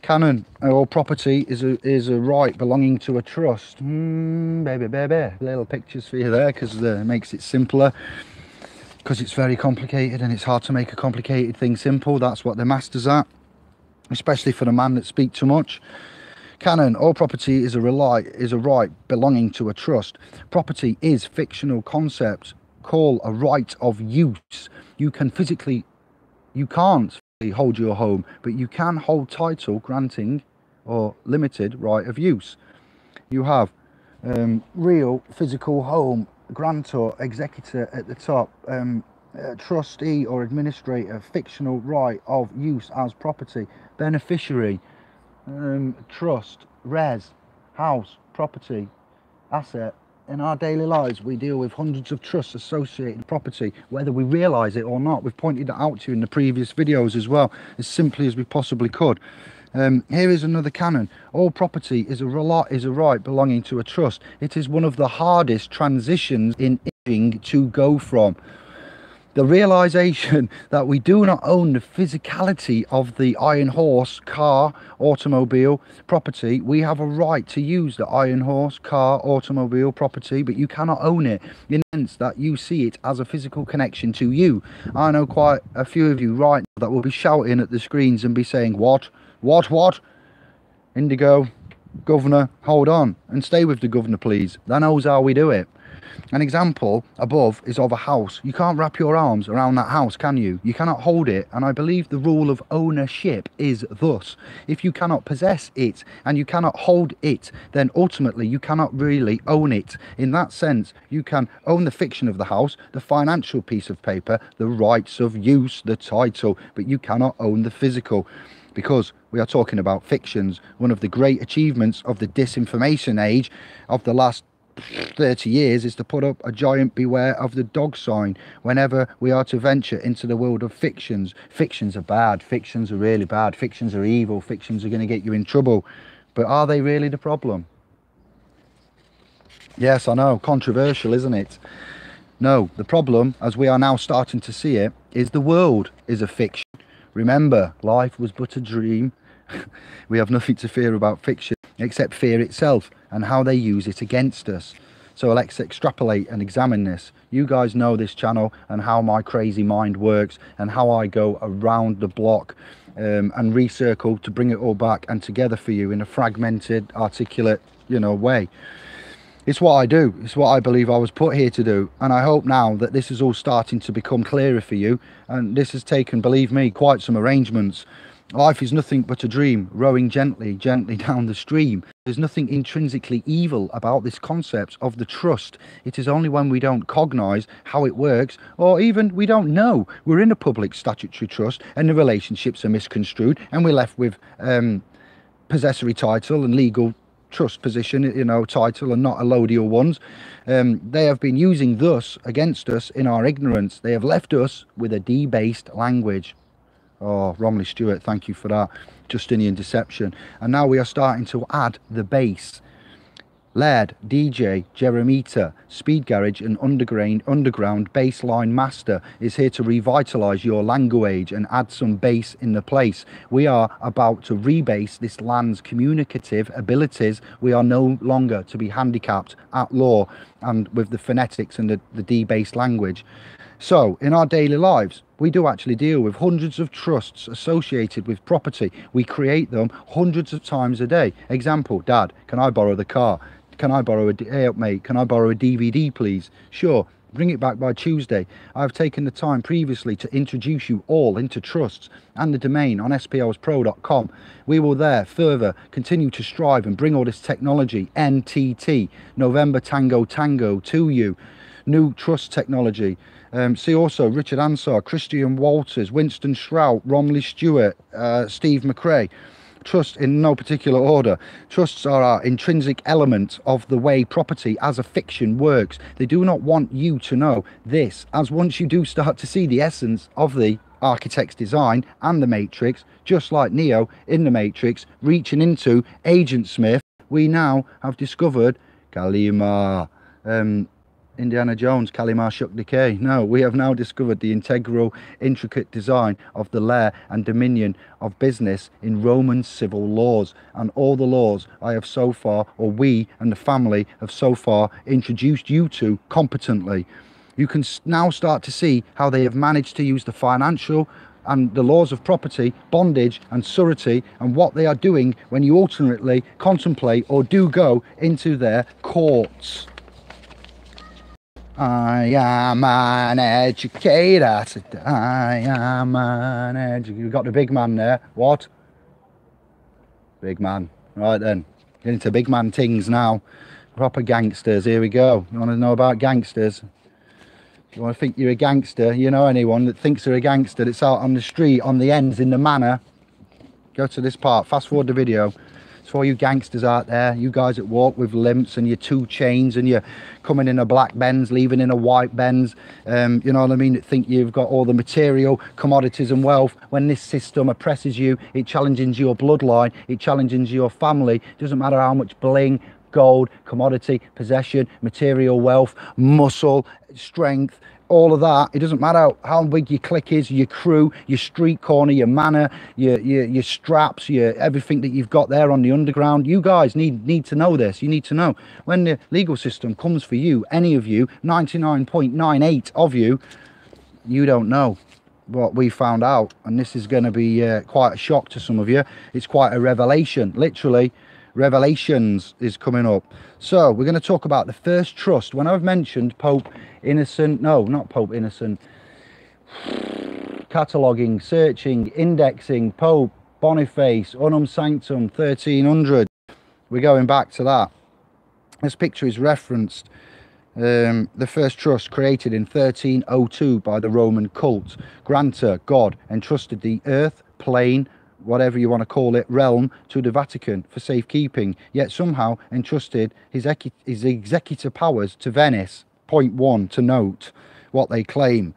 Canon or property is a right belonging to a trust. Baby, little pictures for you there, because it makes it simpler. Because it's very complicated and it's hard to make a complicated thing simple. That's what the masters at, especially for the man that speak too much. Canon, all property is a right belonging to a trust. Property is fictional concept. Call a right of use. You can't physically hold your home, but you can hold title granting or limited right of use. You have real physical home, grantor, executor at the top, trustee or administrator, fictional right of use as property, beneficiary, trust, res, house, property, asset. In our daily lives, we deal with hundreds of trusts associated with property, whether we realise it or not. We've pointed that out to you in the previous videos as well, as simply as we possibly could. Here is another canon. All property is a right belonging to a trust. It is one of the hardest transitions in imaging to go from. The realization that we do not own the physicality of the iron horse, car, automobile, property. We have a right to use the iron horse, car, automobile, property, but you cannot own it in the sense that you see it as a physical connection to you. I know quite a few of you right now that will be shouting at the screens and be saying, what? Indigo, governor, hold on and stay with the governor, please. That knows how we do it. An example above is of a house. You can't wrap your arms around that house, can you? You cannot hold it. And I believe the rule of ownership is thus: if you cannot possess it and you cannot hold it, then ultimately you cannot really own it. In that sense, you can own the fiction of the house, the financial piece of paper, the rights of use, the title, but you cannot own the physical, because we are talking about fictions. One of the great achievements of the disinformation age of the last 30 years is to put up a giant beware of the dog sign whenever we are to venture into the world of fictions. Fictions are bad, fictions are really bad, fictions are evil, fictions are going to get you in trouble. But are they really the problem? Yes, I know, controversial, isn't it? No, the problem, as we are now starting to see it, is the world is a fiction. Remember, life was but a dream. We have nothing to fear about fiction except fear itself and how they use it against us. So let's extrapolate and examine this. You guys know this channel and how my crazy mind works and how I go around the block and recircle to bring it all back and together for you in a fragmented, articulate, way. It's what I do. It's what I believe I was put here to do. And I hope now that this is all starting to become clearer for you. And this has taken, believe me, quite some arrangements. Life is nothing but a dream, rowing gently, gently down the stream. There's nothing intrinsically evil about this concept of the trust. It is only when we don't cognise how it works, or even we don't know we're in a public statutory trust and the relationships are misconstrued and we're left with possessory title and legal trust position, title, and not allodial ones. They have been using thus against us in our ignorance. They have left us with a debased language. Oh, Romley Stewart, thank you for that. Justinian deception. And now we are starting to add the bass. Laird, DJ, Jeremita, Speed Garage and underground bassline master is here to revitalise your language and add some bass in the place. We are about to rebase this land's communicative abilities. We are no longer to be handicapped at law and with the phonetics and the debased language. So in our daily lives, we do actually deal with hundreds of trusts associated with property. We create them hundreds of times a day. Example, Dad, can I borrow the car? Can I borrow mate, can I borrow a DVD, please? Sure, bring it back by Tuesday. I've taken the time previously to introduce you all into trusts and the domain on splspro.com. We will there further continue to strive and bring all this technology, NTT, November Tango Tango, to you. New trust technology. See also Richard Ansar, Christian Walters, Winston Shrout, Romley Stewart, Steve McRae. Trust in no particular order. Trusts are our intrinsic element of the way property as a fiction works. They do not want you to know this, as once you do start to see the essence of the architect's design and the matrix, just like Neo in the Matrix reaching into Agent Smith, we now have discovered Kalima. Indiana Jones, Kalimar Shook Decay. No, we have now discovered the integral, intricate design of the lair and dominion of business in Roman civil laws. And all the laws I have so far, or we and the family have so far introduced you to competently. You can now start to see how they have managed to use the financial and the laws of property, bondage and surety, and what they are doing when you ultimately contemplate or do go into their courts. I am an educator. I am an educator. You've got the big man there. What? Big man. Right then. Get into big man things now. Proper gangsters. Here we go. You want to know about gangsters? You want to think you're a gangster? You know anyone that thinks they're a gangster that's out on the street, on the ends, in the manor? Go to this part. Fast forward the video. It's for you gangsters out there, you guys that walk with limps and your 2 chains and you're coming in a black Benz, leaving in a white Benz, you know what I mean, that think you've got all the material, commodities and wealth. When this system oppresses you, it challenges your bloodline, it challenges your family. It doesn't matter how much bling, gold, commodity, possession, material wealth, muscle, strength, all of that. It doesn't matter how big your clique is, your crew, your street corner, your manor, your straps, your everything that you've got there on the underground. You guys need to know this. You need to know when the legal system comes for you, any of you, 99.98 of you, you don't know what we found out, and this is going to be quite a shock to some of you. It's quite a revelation. Literally, Revelations is coming up. So we're going to talk about the first trust. When I've mentioned Pope Innocent, no, not Pope Innocent, cataloguing, searching, indexing, Pope Boniface, Unum Sanctum 1300, we're going back to that. This picture is referenced the first trust created in 1302 by the Roman cult. Grantor, God, entrusted the earth, plane, whatever you want to call it, realm to the Vatican for safekeeping, yet somehow entrusted his executor powers to Venice. Point 1 to note what they claim.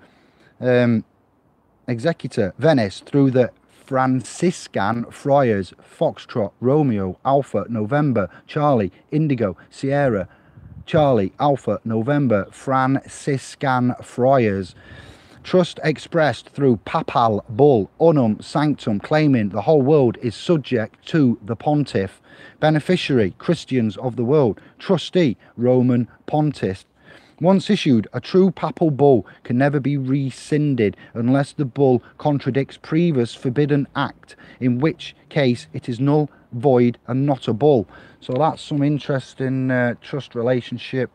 Executor, Venice, through the Franciscan friars, Foxtrot, Romeo, Alpha, November, Charlie, Indigo, Sierra, Charlie, Alpha, November, Franciscan friars. Trust expressed through papal bull, Unum Sanctum, claiming the whole world is subject to the pontiff. Beneficiary, Christians of the world. Trustee, Roman pontiff. Once issued, a true papal bull can never be rescinded unless the bull contradicts previous forbidden act, in which case it is null, void and not a bull. So that's some interesting trust relationship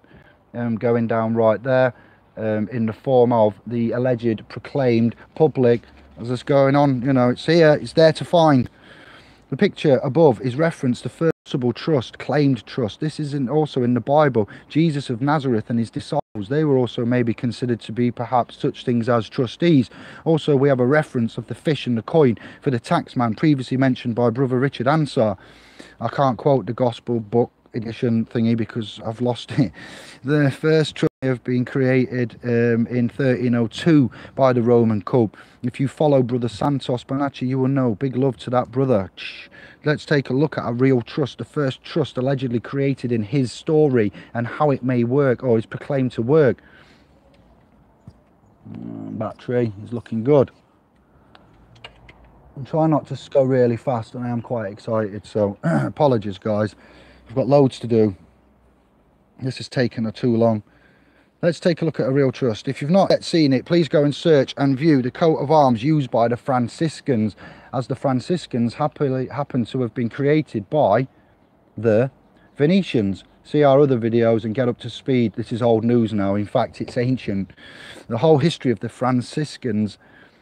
going down right there, in the form of the alleged proclaimed public. As this going on, you know, it's here, it's there to find. The picture above is referenced to first trust, claimed trust. This is also in the Bible. Jesus of Nazareth and his disciples, they were also maybe considered to be perhaps such things as trustees. Also, we have a reference of the fish and the coin for the taxman previously mentioned by Brother Richard Ansar. I can't quote the gospel book edition thingy because I've lost it. The first trust have been created in 1302 by the Roman cult. If you follow Brother Santos Bonacci, you will know. Big love to that brother. Let's take a look at a real trust, the first trust allegedly created in his story and how it may work, or is proclaimed to work. Battery is looking good. I'm trying not to go really fast and I am quite excited, so apologies guys. I've got loads to do. This has taken too long. Let's take a look at a real trust. If you've not yet seen it, please go and search and view the coat of arms used by the Franciscans, as the Franciscans happen to have been created by the Venetians. See our other videos and get up to speed. This is old news now. In fact, it's ancient. The whole history of the Franciscans,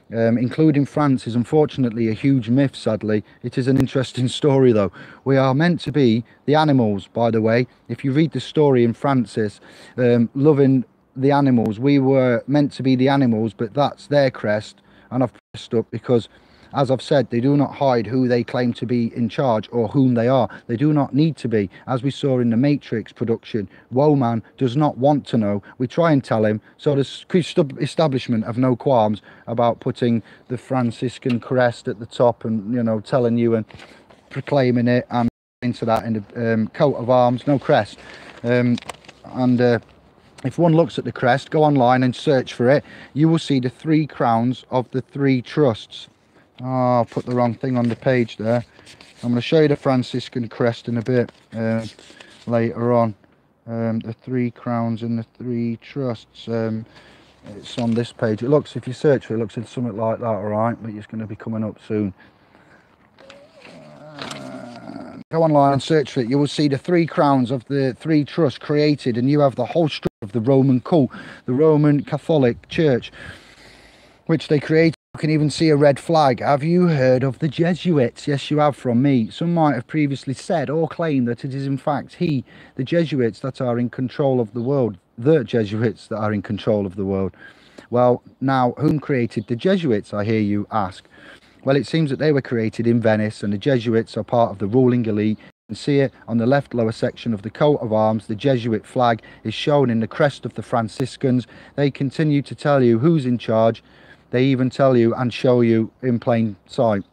including France, is unfortunately a huge myth, sadly. It is an interesting story though. We are meant to be the animals, by the way. If you read the story in Francis, loving the animals, we were meant to be the animals, but that's their crest, and I've pressed up because, as I've said, they do not hide who they claim to be in charge or whom they are. They do not need to be. As we saw in the Matrix production, Woman does not want to know. We try and tell him. So the establishment have no qualms about putting the Franciscan crest at the top and, you know, telling you and proclaiming it and into that in the coat of arms, no crest. If one looks at the crest, go online and search for it, you will see the 3 crowns of the 3 trusts. Oh, I put the wrong thing on the page there. I'm going to show you the Franciscan crest in a bit later on. The 3 crowns and the 3 trusts. It's on this page. It looks, if you search for it, it looks something like that, alright? But it's going to be coming up soon. Go online and search for it. You will see the 3 crowns of the 3 trusts created, and you have the whole structure of the Roman cult, the Roman Catholic Church, which they created. You can even see a red flag. Have you heard of the Jesuits? Yes, you have, from me. Some might have previously said or claimed that it is in fact the Jesuits that are in control of the world. The Jesuits that are in control of the world. Well, now, whom created the Jesuits, I hear you ask? Well, it seems that they were created in Venice, and the Jesuits are part of the ruling elite. You can see it on the left lower section of the coat of arms. The Jesuit flag is shown in the crest of the Franciscans. They continue to tell you who's in charge. They even tell you and show you in plain sight.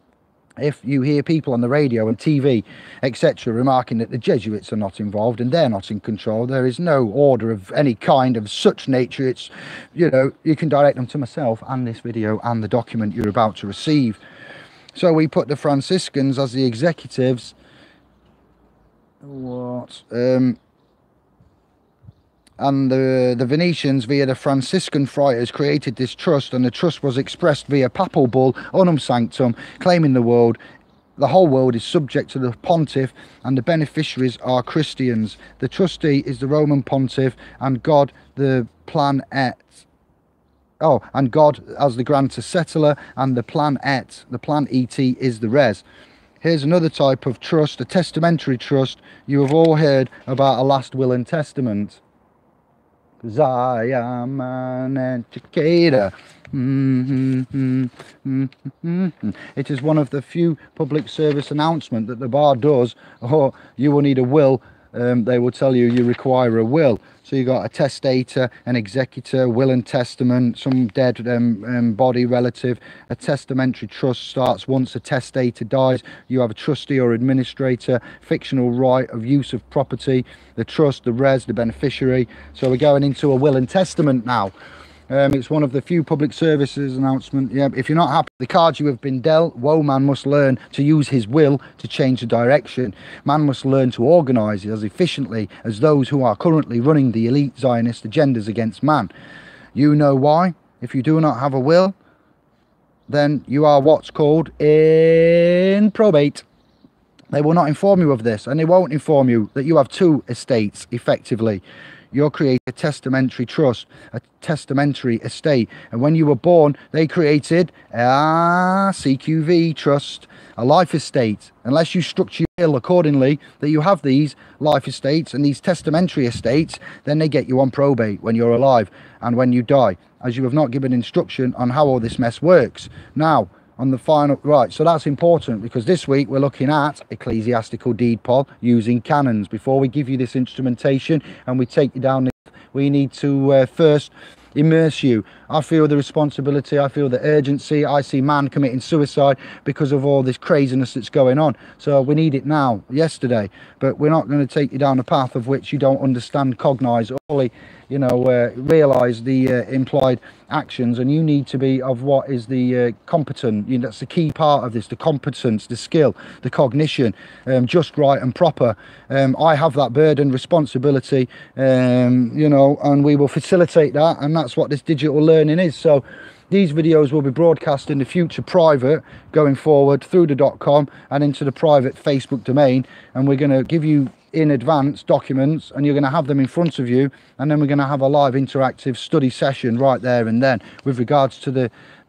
If you hear people on the radio and TV, etc., remarking that the Jesuits are not involved and they're not in control, there is no order of any kind of such nature. It's, you know, you can direct them to myself and this video and the document you're about to receive. So we put the Franciscans as the executives. And the Venetians, via the Franciscan friars, created this trust, and the trust was expressed via papal bull, Unum Sanctum, claiming the world the whole world is subject to the pontiff, and the beneficiaries are Christians. The trustee is the Roman pontiff, and God the planet. Oh, and God as the grantor settler, and the planet, the plan et, is the res. Here's another type of trust, a testamentary trust. You have all heard about a last will and testament. 'Cause I am an educator. It is one of the few public service announcements that the bar does. Or you will need a will. They will tell you require a will. So you got a testator, an executor, will and testament, some dead body relative. A testamentary trust starts once a testator dies. You have a trustee or administrator, fictional right of use of property, the trust, the res, the beneficiary. So we're going into a will and testament now. It's one of the few public services announcement. Yeah, if you're not happy with the cards you have been dealt, woe man must learn to use his will to change the direction. Man must learn to organise as efficiently as those who are currently running the elite Zionist agendas against man. You know why? If you do not have a will, then you are what's called in probate. They will not inform you of this, and they won't inform you that you have two estates effectively. You'll create a testamentary trust, a testamentary estate. And when you were born, they created a CQV trust, a life estate. Unless you structure your will accordingly that you have these life estates and these testamentary estates, then they get you on probate when you're alive and when you die, as you have not given instruction on how all this mess works. Now, on the final, right, so that's important, because this week we're looking at ecclesiastical deed poll using canons. Before we give you this instrumentation and we take you down this, we need to first immerse you. I feel the responsibility, I feel the urgency. I see man committing suicide because of all this craziness that's going on, so we need it now, yesterday. But we're not going to take you down a path of which you don't understand, cognise, only realise the implied actions, and you need to be of what is the competent. That's the key part of this, the competence, the skill, the cognition, just, right and proper. I have that burden, responsibility, and we will facilitate that, and that's what this digital learning is. So these videos will be broadcast in the future private, going forward through the .com and into the private Facebook domain, and we're going to give you in advance documents, and you're going to have them in front of you, and then we're going to have a live interactive study session right there and then with regards to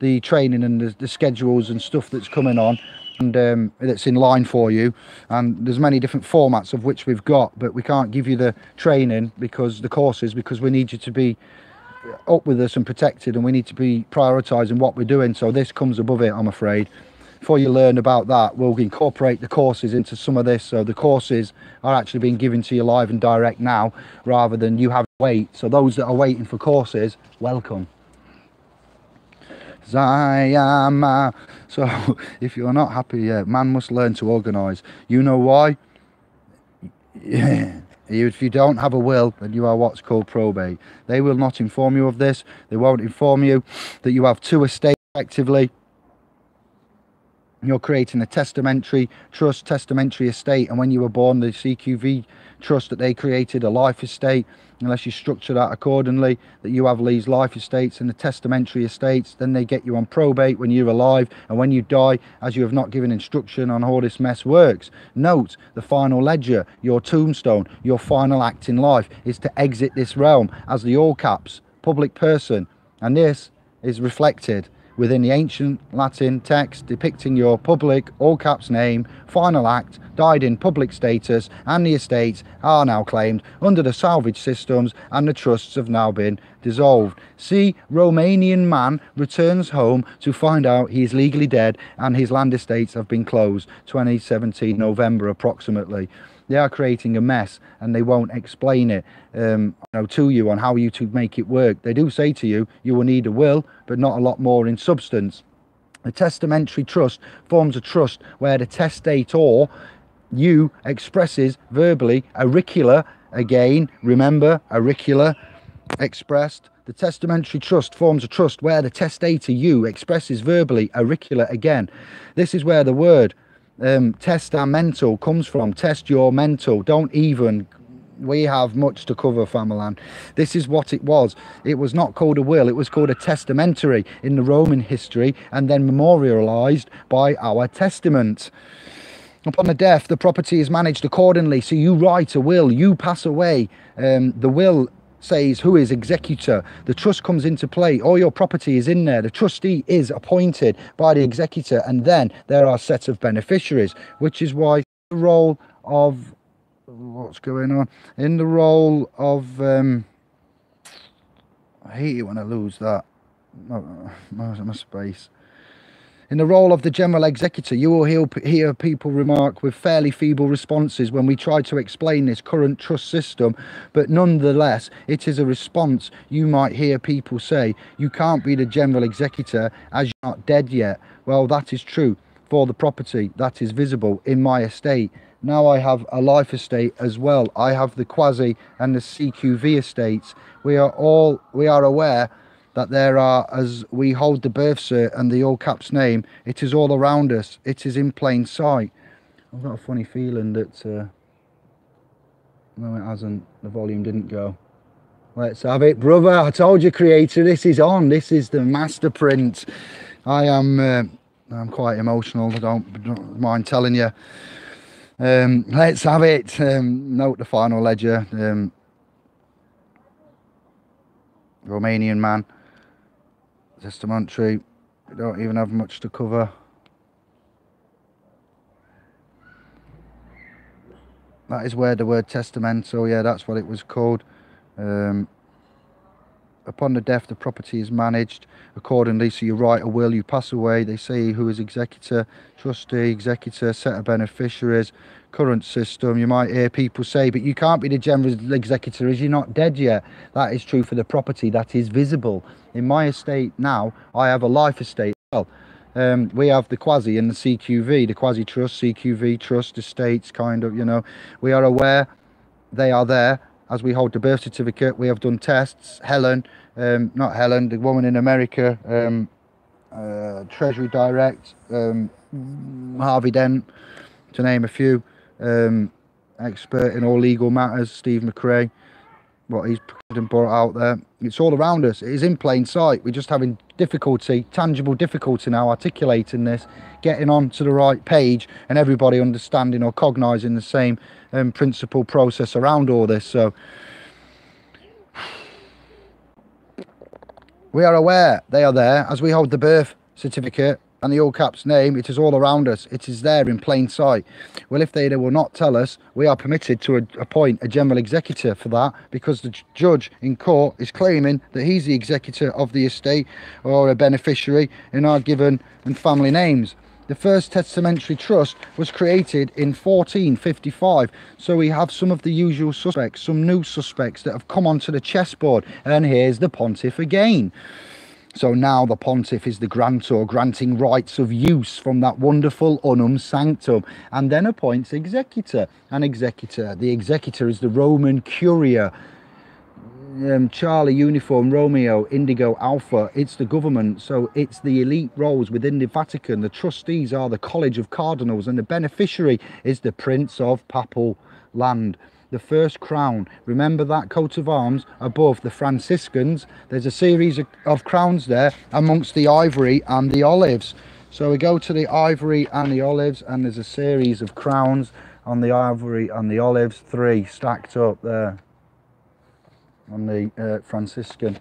the training and the schedules and stuff that's coming on, and that's in line for you. And there's many different formats of which we've got, but we can't give you the training because the courses, because we need you to be up with us and protected, and we need to be prioritizing what we're doing. So this comes above it, I'm afraid. Before you learn about that, we'll incorporate the courses into some of this. So the courses are actually being given to you live and direct now, rather than you have to wait. So those that are waiting for courses, welcome. So if you're not happy, man must learn to organise. You know why? Yeah. If you don't have a will, then you are what's called probate. They will not inform you of this. They won't inform you that you have two estates effectively. You're creating a testamentary trust, testamentary estate, and when you were born, the CQV trust that they created, a life estate. Unless you structure that accordingly, that you have these life estates and the testamentary estates, then they get you on probate when you're alive, and when you die, as you have not given instruction on how this mess works. Note, the final ledger, your tombstone, your final act in life is to exit this realm as the all caps public person, and this is reflected within the ancient Latin text depicting your public all caps name, final act, died in public status, and the estates are now claimed under the salvage systems, and the trusts have now been dissolved. See, Romanian man returns home to find out he is legally dead and his land estates have been closed. 2017 November approximately. They are creating a mess, and they won't explain it to you on how you to make it work. They do say to you, you will need a will, but not a lot more in substance. A testamentary trust forms a trust where the testator, you, expresses verbally, auricular, again, remember, auricular, expressed. The testamentary trust forms a trust where the testator, you, expresses verbally, auricular, again. This is where the word testamental comes from. Test your mental. Don't even. We have much to cover, family. This is what it was. It was not called a will. It was called a testamentary in the Roman history, and then memorialized by our testament. Upon the death, the property is managed accordingly. So you write a will, you pass away, the will says who is executor, the trust comes into play, all your property is in there, the trustee is appointed by the executor, and then there are sets of beneficiaries, which is why the role of what's going on in the role of I hate it when I lose that my space. In the role of the general executor, you will hear people remark with fairly feeble responses when we try to explain this current trust system, but nonetheless, it is a response. You might hear people say, you can't be the general executor as you're not dead yet. Well, that is true for the property that is visible in my estate. Now I have a life estate as well. I have the quasi and the CQV estates. We are aware that there are, as we hold the birth cert and the all caps name, it is all around us, it is in plain sight. I've got a funny feeling that no, it hasn't, the volume didn't go. Let's have it, brother. I told you, creator, this is on, this is the master print. I'm quite emotional, I don't mind telling you. Let's have it. Note the final ledger. Romanian man. Testamentary. We don't even have much to cover. That is where the word testamento, yeah, that's what it was called. Upon the death, the property is managed accordingly. So you write a will, you pass away, they say who is executor, trustee, executor, set of beneficiaries, current system. You might hear people say, but you can't be the general executor as you're not dead yet. That is true for the property that is visible. In my estate now, I have a life estate. Well, we have the quasi and the CQV, the quasi trust, CQV trust estates, kind of, you know. We are aware they are there. As we hold the birth certificate, we have done tests. Helen, not Helen, the woman in America, Treasury Direct, Harvey Dent, to name a few, expert in all legal matters, Steve McRae, what he's brought out there. It's all around us. It is in plain sight. We're just having difficulty, tangible difficulty now articulating this, getting onto the right page and everybody understanding or cognising the same principle process around all this. So we are aware they are there as we hold the birth certificate and the all caps name. It is all around us. It is there in plain sight. Well, if they will not tell us, we are permitted to appoint a general executor for that, because the judge in court is claiming that he's the executor of the estate or a beneficiary in our given and family names. The first testamentary trust was created in 1455, so we have some of the usual suspects, some new suspects that have come onto the chessboard, and here's the pontiff again. So now the pontiff is the grantor, granting rights of use from that wonderful unum sanctum, and then appoints executor. An executor, the executor is the Roman curia. Charlie Uniform Romeo Indigo Alpha, it's the government, so it's the elite roles within the Vatican. The trustees are the College of Cardinals, and the beneficiary is the Prince of Papal Land. The first crown, remember that coat of arms above the Franciscans, there's a series of crowns there amongst the ivory and the olives. So we go to the ivory and the olives, and there's a series of crowns on the ivory and the olives, 3 stacked up there on the Franciscan.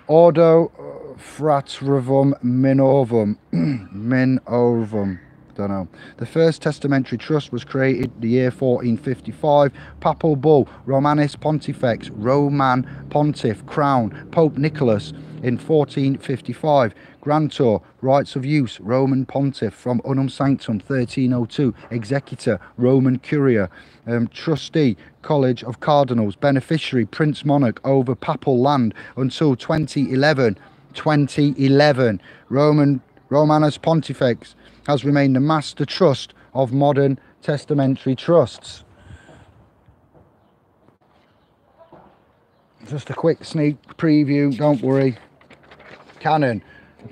Ordo Fraternum Minovum. Minovum. Don't know. The first testamentary trust was created the year 1455. Papal Bull, Romanis Pontifex, Roman Pontiff, Crown, Pope Nicholas in 1455. Grantor, rights of use, Roman Pontiff from Unum Sanctum 1302. Executor, Roman Curia. Trustee, College of Cardinals. Beneficiary, Prince Monarch over Papal Land until 2011. 2011. Romanus Pontifex has remained the master trust of modern testamentary trusts. Just a quick sneak preview, don't worry. Canon,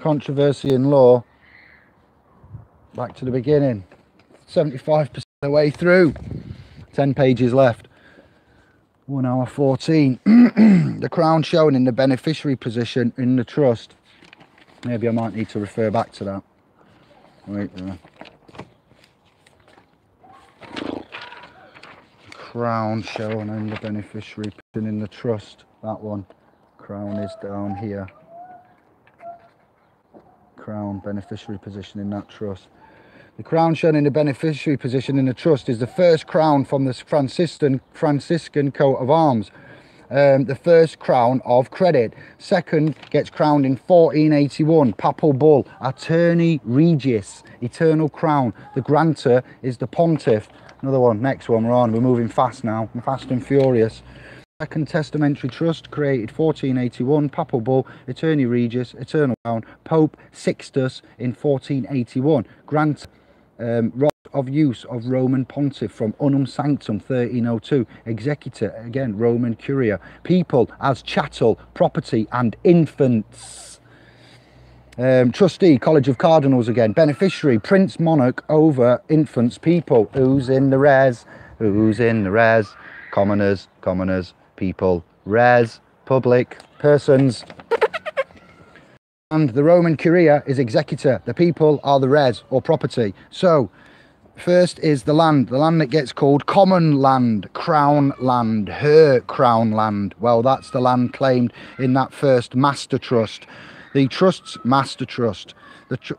controversy in law. Back to the beginning. 75% of the way through. 10 pages left. 1 hour 14. The crown shown in the beneficiary position in the trust. Maybe I might need to refer back to that. Wait there. crown shown in the beneficiary position in the trust. That one. Crown is down here. Crown beneficiary position in that trust. The crown shown in the beneficiary position in the trust is the first crown from the Franciscan coat of arms. The first crown of credit. Second gets crowned in 1481, papal bull, attorney regis, eternal crown. The grantor is the pontiff. Another one, next one, we're moving fast now, I'm fast and furious. Second testamentary trust, created 1481, papal bull, attorney regis, eternal crown, Pope Sixtus in 1481, grant right of use of Roman pontiff from unum sanctum 1302, executor, again Roman curia, people as chattel, property and infants. Trustee, College of Cardinals again, beneficiary, prince monarch over infants, people. Who's in the res? Who's in the res? Commoners, people, res, public, persons. And the Roman curia is executor. The people are the res or property. So first is the land that gets called common land, crown land, her crown land. Well, that's the land claimed in that first master trust. The trust's master trust,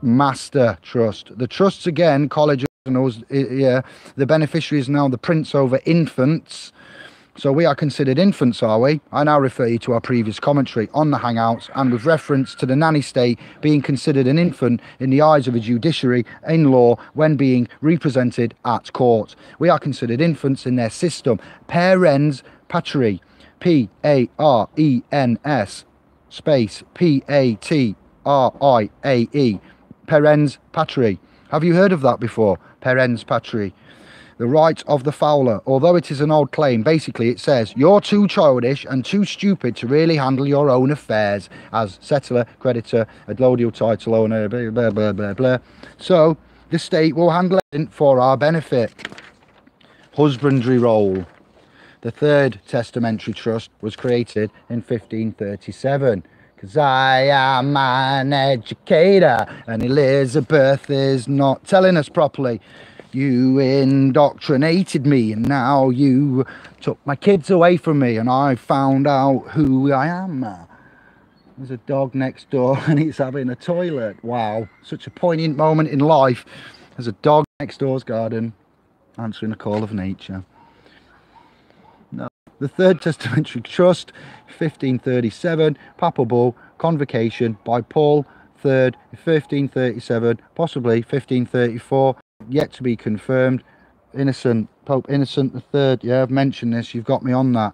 master trust. The trusts again, College of Cardinals, yeah, the beneficiary is now the prince over infants. So we are considered infants, are we? I now refer you to our previous commentary on the Hangouts, and with reference to the nanny state being considered an infant in the eyes of a judiciary in law when being represented at court. We are considered infants in their system. Parens patrie, P-A-R-E-N-S, space, P-A-T-R-I-A-E, parens patrie. Have you heard of that before? Parens patrie. The right of the fowler. Although it is an old claim, basically it says you're too childish and too stupid to really handle your own affairs as settler, creditor, allodial title owner, blah, blah, blah, blah, blah. So the state will handle it for our benefit. Husbandry role. The third testamentary trust was created in 1537. Because I am an educator and Elizabeth is not telling us properly. You indoctrinated me and now you took my kids away from me and I found out who I am. There's a dog next door and it's having a toilet. Wow, such a poignant moment in life. There's a dog next door's garden answering the call of nature. No. The third testamentary trust, 1537, papal bull, convocation by Paul III, 1537, possibly 1534. Yet to be confirmed. Innocent, Pope Innocent III, yeah, I've mentioned this, you've got me on that.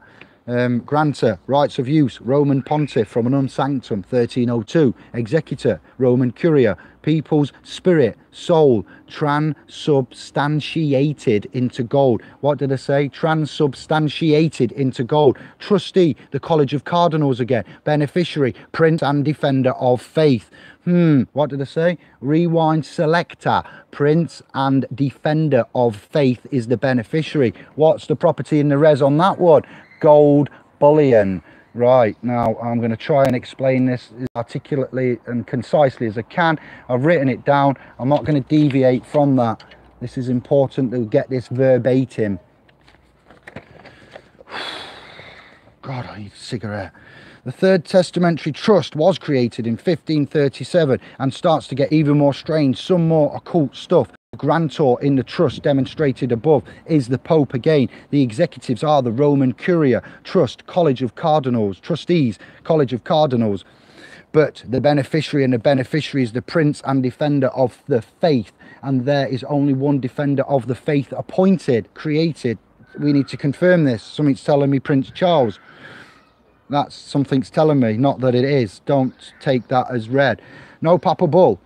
Grantor, rights of use, Roman pontiff from unum sanctum 1302, executor, Roman curia, people's spirit, soul, transubstantiated into gold. What did I say? Transubstantiated into gold. Trustee, the College of Cardinals again, beneficiary, prince and defender of faith. What did I say? Rewind selector, prince and defender of faith is the beneficiary. What's the property in the res on that one? Gold bullion. Right, now I'm going to try and explain this as articulately and concisely as I can. I've written it down. I'm not going to deviate from that. This is important to get this verbatim. God, I need a cigarette. The third testamentary trust was created in 1537 and starts to get even more strange, some more occult stuff. The grantor in the trust demonstrated above is the Pope again. The executives are the Roman Curia, Trust, College of Cardinals, Trustees, College of Cardinals. But the beneficiary and the beneficiary is the prince and defender of the faith. And there is only one defender of the faith appointed, created. We need to confirm this. Something's telling me Prince Charles. That's something's telling me, not that it is. Don't take that as read. No papal bull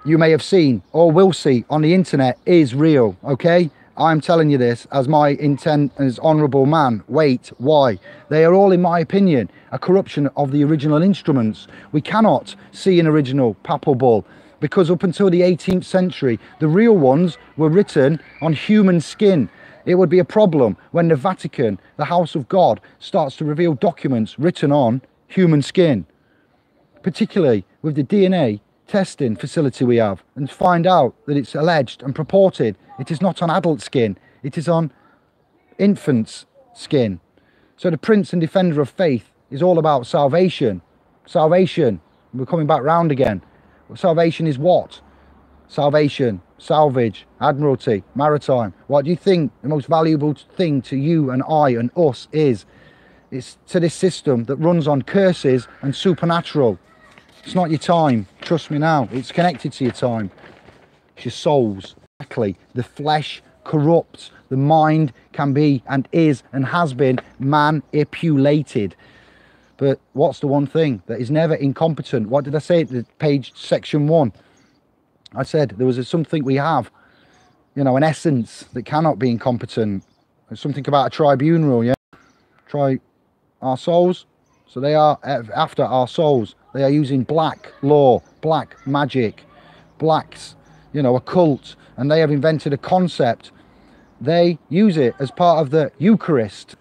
you may have seen or will see on the internet is real, okay? I'm telling you this as my intent as honourable man. Wait, why? They are all, in my opinion, a corruption of the original instruments. We cannot see an original papal bull because up until the 18th century, the real ones were written on human skin. It would be a problem when the Vatican, the House of God, starts to reveal documents written on human skin, particularly with the DNA testing facility we have, and find out that it's alleged and purported it is not on adult skin, it is on infant's skin. So the Prince and Defender of Faith is all about salvation. Salvation. We're coming back round again. Salvation is what? Salvation, salvage, admiralty, maritime. What do you think the most valuable thing to you and I and us is? It's to this system that runs on curses and supernatural. It's not your time. Trust me now. It's connected to your time. It's your souls. Exactly. The flesh corrupts. The mind can be and is and has been manipulated. But what's the one thing that is never incompetent? What did I say at the page, section 1? I said there was something we have, you know, an essence that cannot be incompetent. There's something about a tribunal, yeah? Try our souls. So they are after our souls. They are using black law, black magic, blacks, you know, occult. And they have invented a concept. They use it as part of the Eucharist.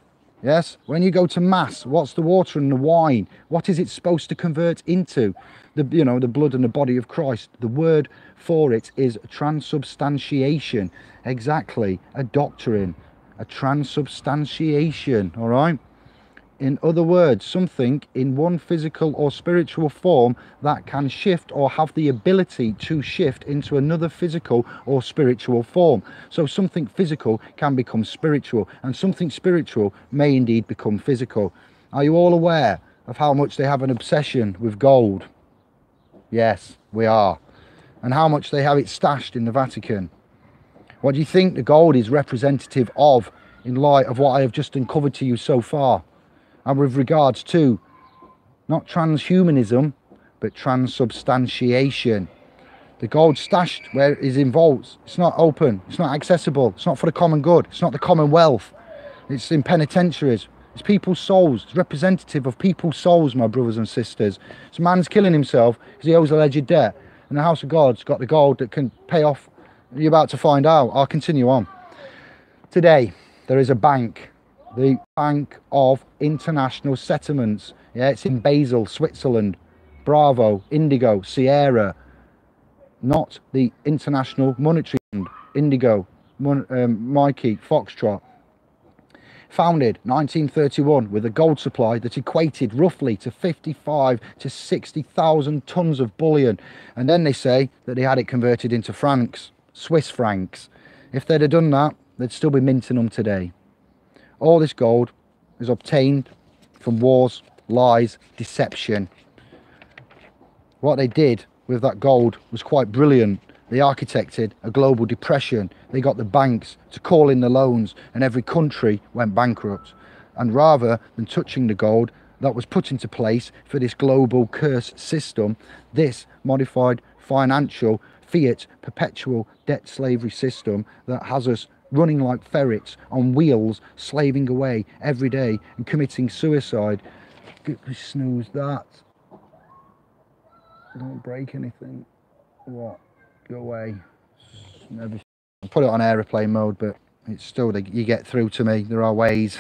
Yes, when you go to Mass, what's the water and the wine? What is it supposed to convert into? The blood and the body of Christ. The word for it is transubstantiation. Exactly, a doctrine, a transubstantiation, all right? In other words, something in one physical or spiritual form that can shift or have the ability to shift into another physical or spiritual form. So something physical can become spiritual, and something spiritual may indeed become physical. Are you all aware of how much they have an obsession with gold? Yes, we are. And how much they have it stashed in the Vatican. What do you think the gold is representative of in light of what I have just uncovered to you so far? And with regards to not transhumanism, but transubstantiation. The gold stashed where it is in vaults. It's not open. It's not accessible. It's not for the common good. It's not the commonwealth. It's in penitentiaries. It's people's souls. It's representative of people's souls, my brothers and sisters. So man's killing himself because he owes alleged debt. And the house of God's got the gold that can pay off. You're about to find out. I'll continue on. Today, there is a bank. The Bank of International Settlements. Yeah, it's in Basel, Switzerland. Bravo, Indigo, Sierra. Not the International Monetary Fund. Indigo, Mikey, Foxtrot. Founded 1931 with a gold supply that equated roughly to 55 to 60,000 tons of bullion. And then they say that they had it converted into francs, Swiss francs. If they'd have done that, they'd still be minting them today. All this gold is obtained from wars, lies, deception. What they did with that gold was quite brilliant. They architected a global depression. They got the banks to call in the loans, and every country went bankrupt. And rather than touching the gold that was put into place for this global curse system, this modified financial fiat perpetual debt slavery system that has us running like ferrets on wheels, slaving away every day and committing suicide. Snooze that. Don't break anything. What? Go away. Never. I put it on aeroplane mode, but it's still, you get through to me. There are ways.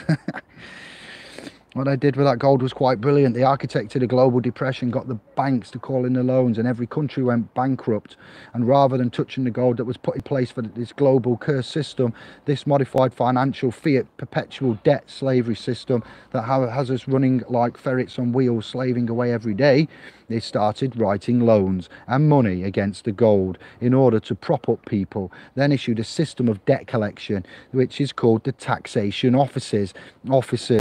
What they did with that gold was quite brilliant. They architected a global depression, got the banks to call in the loans, and every country went bankrupt. And rather than touching the gold that was put in place for this global curse system, this modified financial fiat perpetual debt slavery system that has us running like ferrets on wheels, slaving away every day, they started writing loans and money against the gold in order to prop up people. Then issued a system of debt collection, which is called the taxation offices,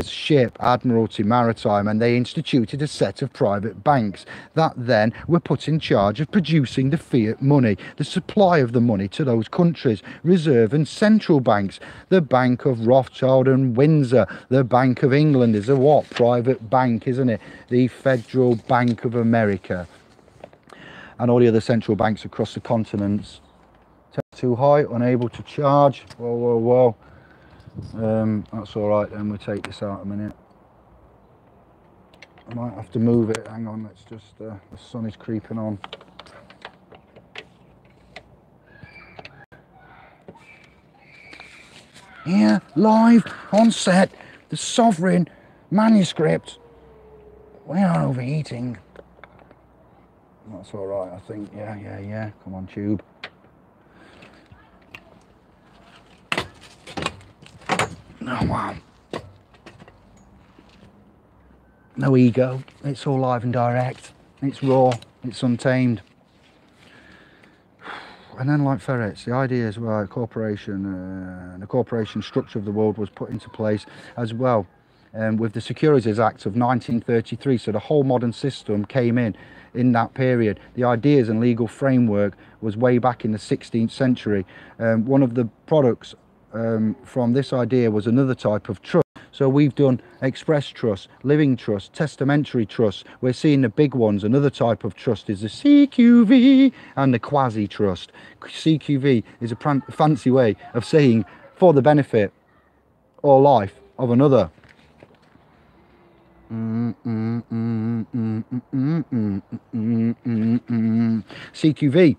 ship, admiralty, maritime, and they instituted a set of private banks that then were put in charge of producing the fiat money, the supply of the money to those countries, reserve and central banks. The Bank of Rothschild and Windsor, the Bank of England is a what? Private bank, isn't it? The Federal Bank of America, and all the other central banks across the continents. Too high, unable to charge. Whoa. That's all right then, we'll take this out a minute. I might have to move it. Hang on, let's just, the sun is creeping on. Here, live on set, the Sovereign manuscript. We are overheating. That's all right, I think. Yeah. Come on, tube. Oh, wow. No ego. It's all live and direct. It's raw. It's untamed. And then, like ferrets, the idea as well, the corporation structure of the world was put into place as well, with the Securities Act of 1933. So the whole modern system came in that period. The ideas and legal framework was way back in the 16th century. One of the products from this idea was another type of trust. So we've done express trust, living trust, testamentary trust. We're seeing the big ones. Another type of trust is the CQV and the quasi trust. CQV is a fancy way of saying for the benefit or life of another. CQV.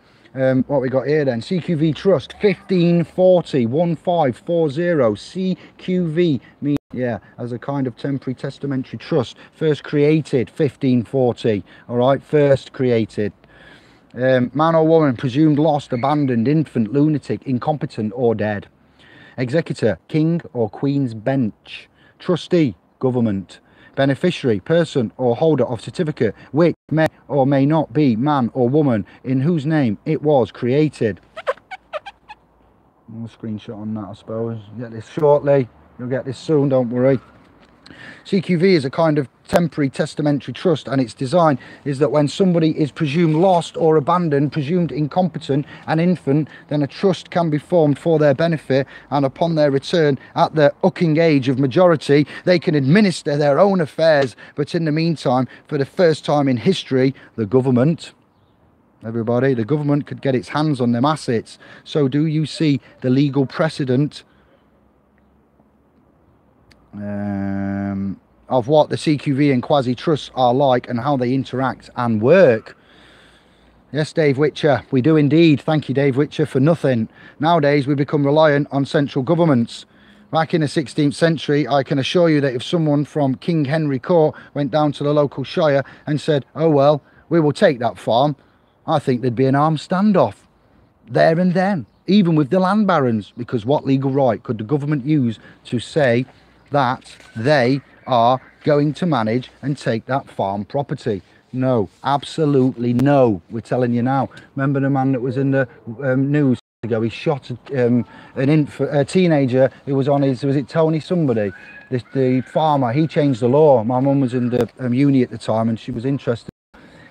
What we got here then? CQV Trust 1540 1540. CQV means, yeah, as a kind of temporary testamentary trust, first created 1540. All right, first created. Man or woman presumed lost, abandoned, infant, lunatic, incompetent or dead. Executor, king or queen's bench. Trustee, government. Beneficiary, person or holder of certificate which may or may not be man or woman in whose name it was created. I'll screenshot on that, I suppose. Get this shortly. You'll get this soon, don't worry. CQV is a kind of temporary testamentary trust, and its design is that when somebody is presumed lost or abandoned, presumed incompetent, an infant, then a trust can be formed for their benefit, and upon their return at the ucking age of majority, they can administer their own affairs. But in the meantime, for the first time in history, the government, everybody, the government could get its hands on them assets. So do you see the legal precedent of what the CQV and quasi-trusts are like and how they interact and work? Yes, Dave Witcher, we do indeed. Thank you, Dave Witcher, for nothing. Nowadays, we become reliant on central governments. Back in the 16th century, I can assure you that if someone from King Henry Court went down to the local shire and said, oh, well, we will take that farm, I think there'd be an armed standoff there and then, even with the land barons, because what legal right could the government use to say that they are going to manage and take that farm property? No, absolutely no. We're telling you now. Remember the man that was in the news ago? He shot a teenager who was on his, was it Tony somebody? The farmer, he changed the law. My mum was in the uni at the time and she was interested.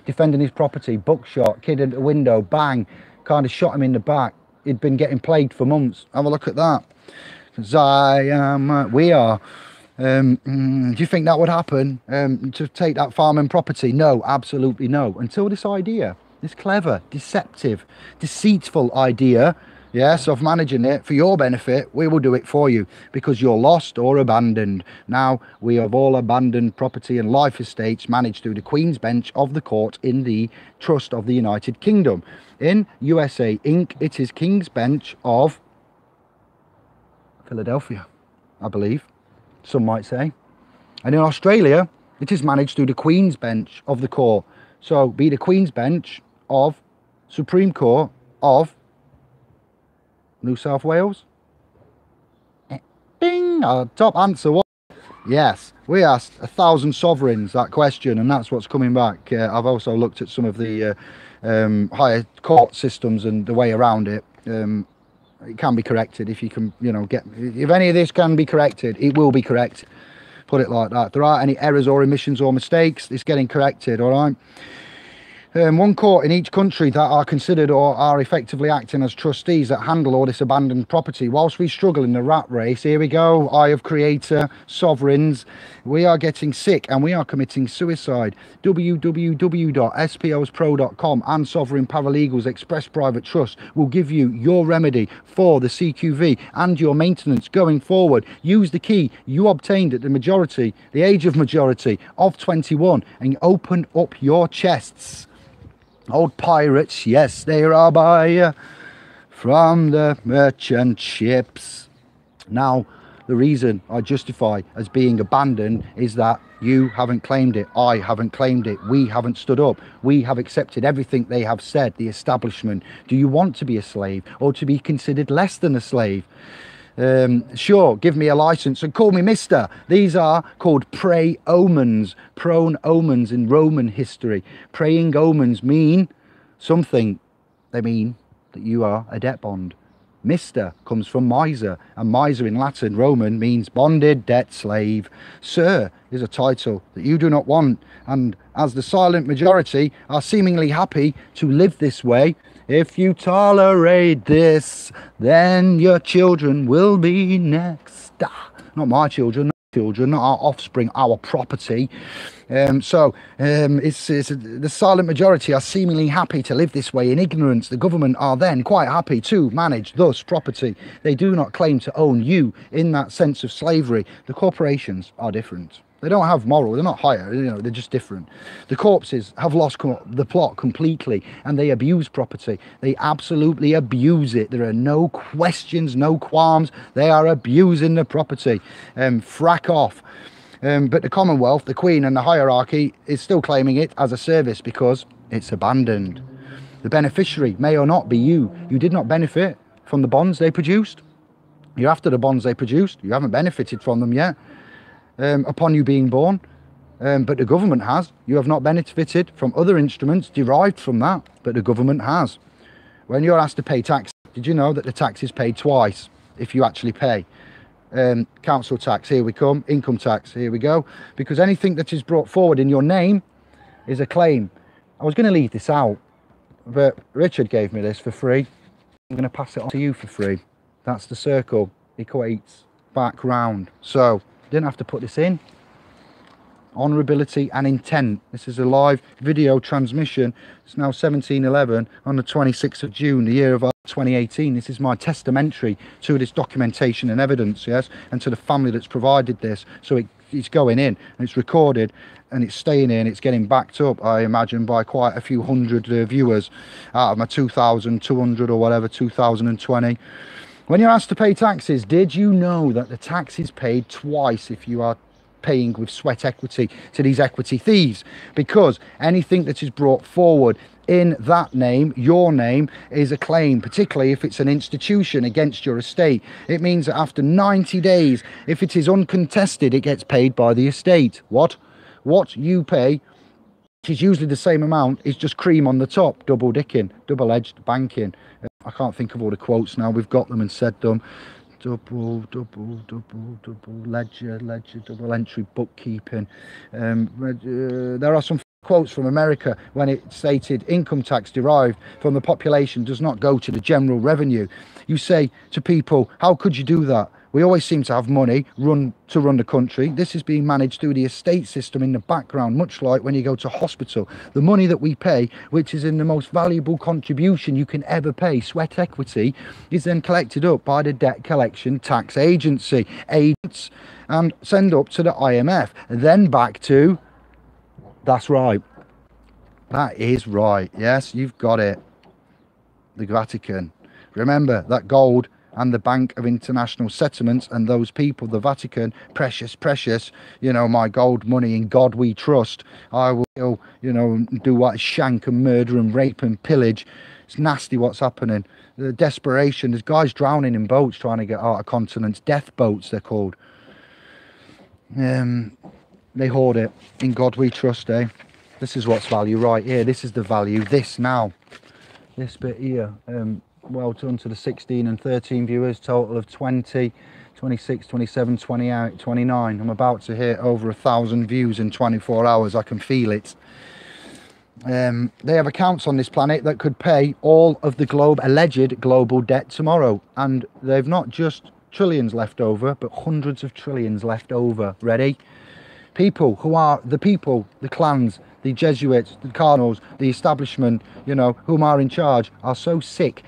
Defending his property, buckshot, kid at the window, bang, kind of shot him in the back. He'd been getting plagued for months. Have a look at that. We are. Do you think that would happen to take that farm and property? No, absolutely no. Until this idea, this clever, deceptive, deceitful idea, yes, of managing it for your benefit, we will do it for you because you're lost or abandoned. Now, we have all abandoned property and life estates managed through the Queen's Bench of the Court in the Trust of the United Kingdom. In USA Inc., it is King's Bench of Philadelphia, I believe, some might say. And in Australia, it is managed through the Queen's Bench of the Court. So, be the Queen's Bench of Supreme Court of New South Wales. Ding! Our top answer was yes. We asked 1,000 sovereigns that question, and that's what's coming back. I've also looked at some of the higher court systems and the way around it. It can be corrected if you can, you know, if any of this can be corrected, it will be correct. Put it like that. There aren't any errors or omissions or mistakes. It's getting corrected, all right? One court in each country that are considered or are effectively acting as trustees that handle all this abandoned property. Whilst we struggle in the rat race, here we go, eye of creator, sovereigns, we are getting sick and we are committing suicide. www.spospro.com and Sovereign Paralegals Express Private Trust will give you your remedy for the CQV and your maintenance going forward. Use the key you obtained at the age of majority of 21 and open up your chests. Old pirates, yes, they are by from the merchant ships. Now, the reason I justify as being abandoned is that you haven't claimed it, I haven't claimed it, we haven't stood up, we have accepted everything they have said, the establishment. Do you want to be a slave or to be considered less than a slave? Sure, give me a license and call me mister. These are called prey omens, prone omens in Roman history. Praying omens mean something. They mean that you are a debt bond. Mister comes from miser, and miser in Latin Roman means bonded debt slave. Sir is a title that you do not want, and as the silent majority are seemingly happy to live this way, if you tolerate this, then your children will be next. Not my children, not our offspring, our property. The silent majority are seemingly happy to live this way in ignorance. The government are then quite happy to manage thus property. They do not claim to own you in that sense of slavery. The corporations are different. They don't have moral, they're not higher, they're just different. The corpses have lost the plot completely, and they abuse property. They absolutely abuse it. There are no questions, no qualms. They are abusing the property. Frack off. But the Commonwealth, the Queen and the hierarchy is still claiming it as a service because it's abandoned. The beneficiary may or not be you. You did not benefit from the bonds they produced. You're after the bonds they produced. You haven't benefited from them yet. Upon you being born, but the government has. You have not benefited from other instruments derived from that, but the government has. When you're asked to pay tax, did you know that the tax is paid twice if you actually pay? Council tax, here we come. Income tax, here we go. Because anything that is brought forward in your name is a claim. I was going to leave this out, but Richard gave me this for free. I'm going to pass it on to you for free. That's the circle, equates back round. So didn't have to put this in. Honourability and intent. This is a live video transmission. It's now 17:11 on the 26th of June, the year of 2018. This is my testamentary to this documentation and evidence, yes, and to the family that's provided this. So it's going in and it's recorded and it's staying in. It's getting backed up, I imagine, by quite a few hundred viewers out of my 2,200 or whatever, 2020. When you're asked to pay taxes, did you know that the tax is paid twice if you are paying with sweat equity to these equity thieves? Because anything that is brought forward in that name, your name, is a claim, particularly if it's an institution against your estate. It means that after 90 days, if it is uncontested, it gets paid by the estate. What you pay, which is usually the same amount, is just cream on the top, double dicking, double-edged banking. I can't think of all the quotes now. We've got them and said them. Double ledger, double entry bookkeeping. There are some quotes from America when it stated income tax derived from the population does not go to the general revenue. You say to people, how could you do that? We always seem to have money run the country. This is being managed through the estate system in the background, much like when you go to hospital. The money that we pay, which is in the most valuable contribution you can ever pay, sweat equity, is then collected up by the debt collection tax agency, agents, and send up to the IMF, then back to, that's right, that is right, yes, you've got it, the Vatican. Remember that gold and the Bank of International Settlements and those people, the Vatican, precious, my gold money, in God we trust. I will, do what, shank and murder and rape and pillage. It's nasty what's happening. The desperation, there's guys drowning in boats trying to get out of continents, death boats they're called. They hoard it. In God we trust, eh? This is what's value right here. This is the value, this now. This bit here. Well done to the 16 and 13 viewers, total of 20, 26, 27, 28, 29. I'm about to hit over 1,000 views in 24 hours. I can feel it. They have accounts on this planet that could pay all of the alleged global debt tomorrow. And they've not just trillions left over, but hundreds of trillions left over. Ready? People who are the people, the clans, the Jesuits, the cardinals, the establishment, whom are in charge, are so sick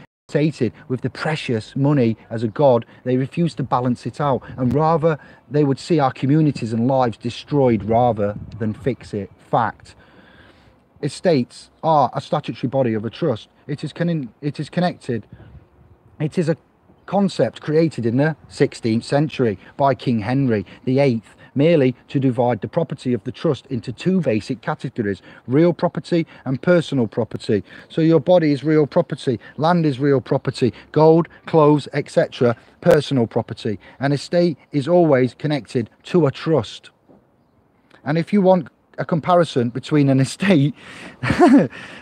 with the precious money as a god, they refuse to balance it out, and rather they would see our communities and lives destroyed rather than fix it. Fact. Estates are a statutory body of a trust. It is connected. It is a concept created in the 16th century by King Henry VIII, merely to divide the property of the trust into two basic categories: real property and personal property. So your body is real property, land is real property, gold, clothes, etc., personal property. An estate is always connected to a trust. And if you want a comparison between an estate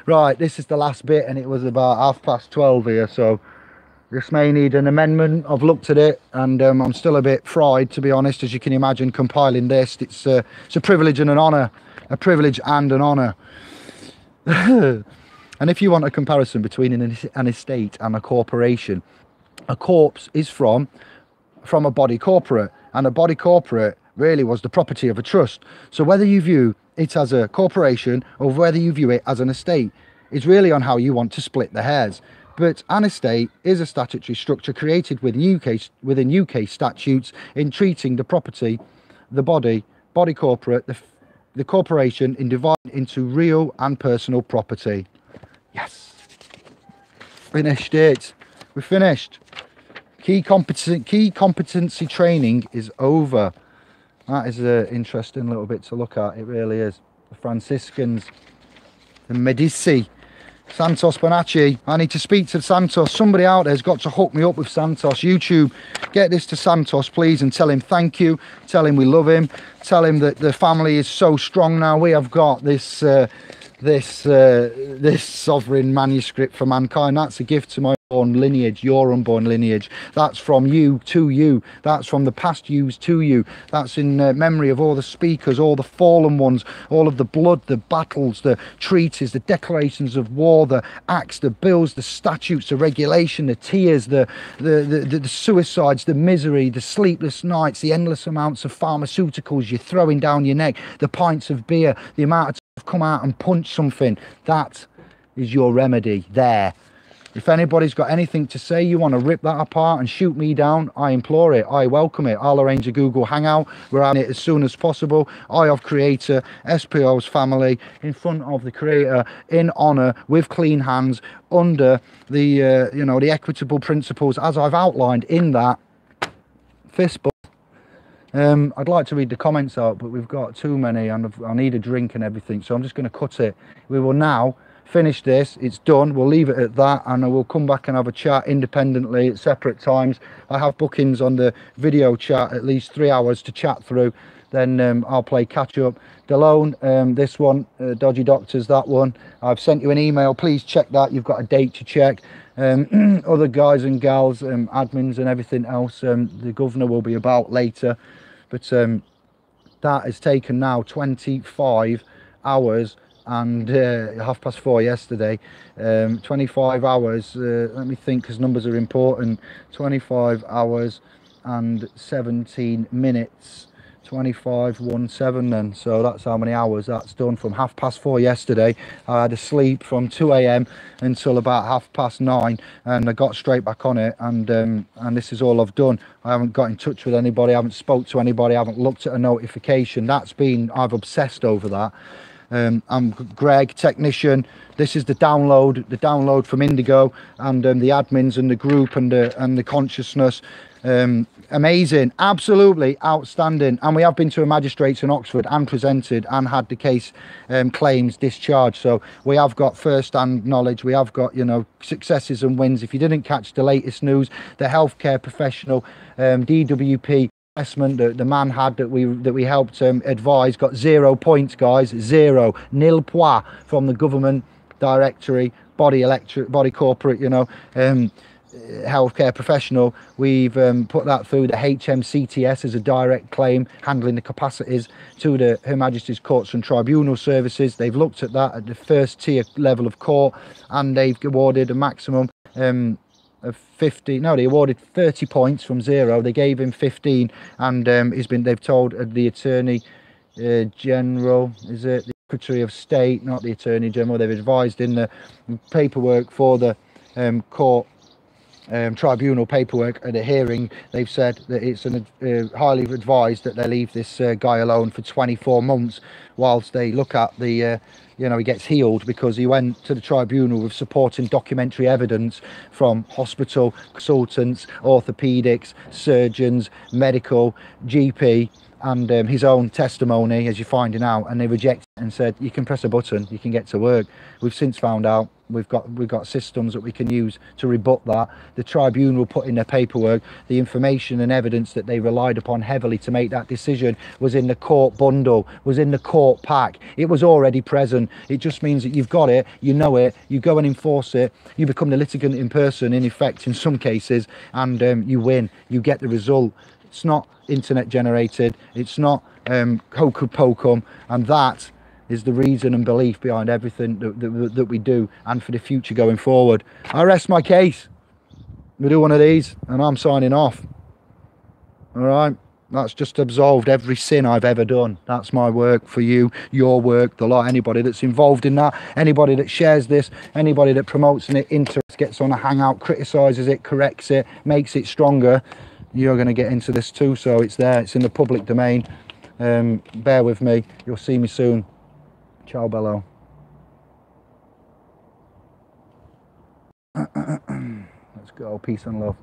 right, this is the last bit, and it was about 12:30 here, so this may need an amendment. I've looked at it, and I'm still a bit fried, to be honest. As you can imagine, compiling this, it's a privilege and an honour. A privilege and an honour. And if you want a comparison between an estate and a corporation, a corpse is from a body corporate, and a body corporate really was the property of a trust. So whether you view it as a corporation or whether you view it as an estate is really on how you want to split the hairs. But an estate is a statutory structure created within UK statutes in treating the property, the body corporate, the corporation, in dividing into real and personal property. Yes, finished it. We're finished. Key competency training is over. That is an interesting little bit to look at. It really is. The Franciscans, the Medici, Santos Bonacci. I need to speak to Santos. Somebody out there's got to hook me up with Santos. YouTube, get this to Santos, please, and tell him thank you. Tell him we love him. Tell him that the family is so strong now. We have got this sovereign manuscript for mankind. That's a gift to my unborn lineage, your unborn lineage. That's from you to you. That's from the past yous to you. That's in memory of all the speakers, all the fallen ones, all of the blood, the battles, the treaties, the declarations of war, the acts, the bills, the statutes, the regulation, the tears, the suicides, the misery, the sleepless nights, the endless amounts of pharmaceuticals you're throwing down your neck, the pints of beer, the amount of time you've come out and punched something. That is your remedy there. If anybody's got anything to say, you want to rip that apart and shoot me down, I implore it. I welcome it. I'll arrange a Google Hangout. We're on it as soon as possible. I of Creator, SPO's family, in front of the Creator, in honour, with clean hands, under the the equitable principles as I've outlined in that fist bump. I'd like to read the comments out, but we've got too many, and I need a drink and everything, so I'm just going to cut it. We will now finish this. It's done. We'll leave it at that, and I will come back and have a chat independently at separate times. I have bookings on the video chat, at least 3 hours to chat through. Then I'll play catch up. Delone, this one, Dodgy Doctors, that one. I've sent you an email. Please check that. You've got a date to check. Other guys and gals, admins and everything else, the governor will be about later. But that has taken now 25 hours and 4:30 yesterday. 25 hours, let me think, because numbers are important. 25 hours and 17 minutes. 25:17 then, so that's how many hours that's done. From 4:30 yesterday, I had a sleep from 2 AM until about 9:30, and I got straight back on it, and this is all I've done. I haven't got in touch with anybody, I haven't spoke to anybody, I haven't looked at a notification. I've obsessed over that. I'm Greg, technician. This is the download from Indigo, and the admins and the group and the consciousness. Amazing, absolutely outstanding. And we have been to a magistrates in Oxford and presented and had the case claims discharged. So we have got first-hand knowledge. We have got, successes and wins. If you didn't catch the latest news, the healthcare professional DWP assessment that the man had that we helped advise got 0 points, guys. 0, nil point from the government directory, body corporate, healthcare professional. We've put that through the HMCTS as a direct claim, handling the capacities, to the Her Majesty's Courts and Tribunal Services. They've looked at that at the first tier level of court, and they've awarded a maximum of 50. No, they awarded 30 points from 0. They gave him 15, and they've told the Attorney General, is it the Secretary of State, not the Attorney General, they've advised in the paperwork for the court tribunal paperwork at a hearing, they've said that it's highly advised that they leave this guy alone for 24 months whilst they look at the you know, he gets healed, because he went to the tribunal with supporting documentary evidence from hospital consultants, orthopedics, surgeons, medical, GP, and his own testimony, as you're finding out, and they rejected it and said, you can press a button, you can get to work. We've since found out we've got systems that we can use to rebut that. The tribunal put in their paperwork the information and evidence that they relied upon heavily to make that decision was in the court bundle, was in the court pack. It was already present. It just means that you've got it, you know it, you go and enforce it, you become the litigant in person, in effect, in some cases, and you win, you get the result. It's not internet generated, it's not hocus pocus, and that is the reason and belief behind everything that we do, and for the future going forward. I rest my case. We do one of these and I'm signing off. All right, that's just absolved every sin I've ever done. That's my work for you, your work, the lot, anybody that's involved in that, anybody that shares this, anybody that promotes it, interest, gets on a hangout, criticizes it, corrects it, makes it stronger. You're going to get into this too, so it's there, it's in the public domain. Bear with me, you'll see me soon. Ciao bello. Let's go, peace and love.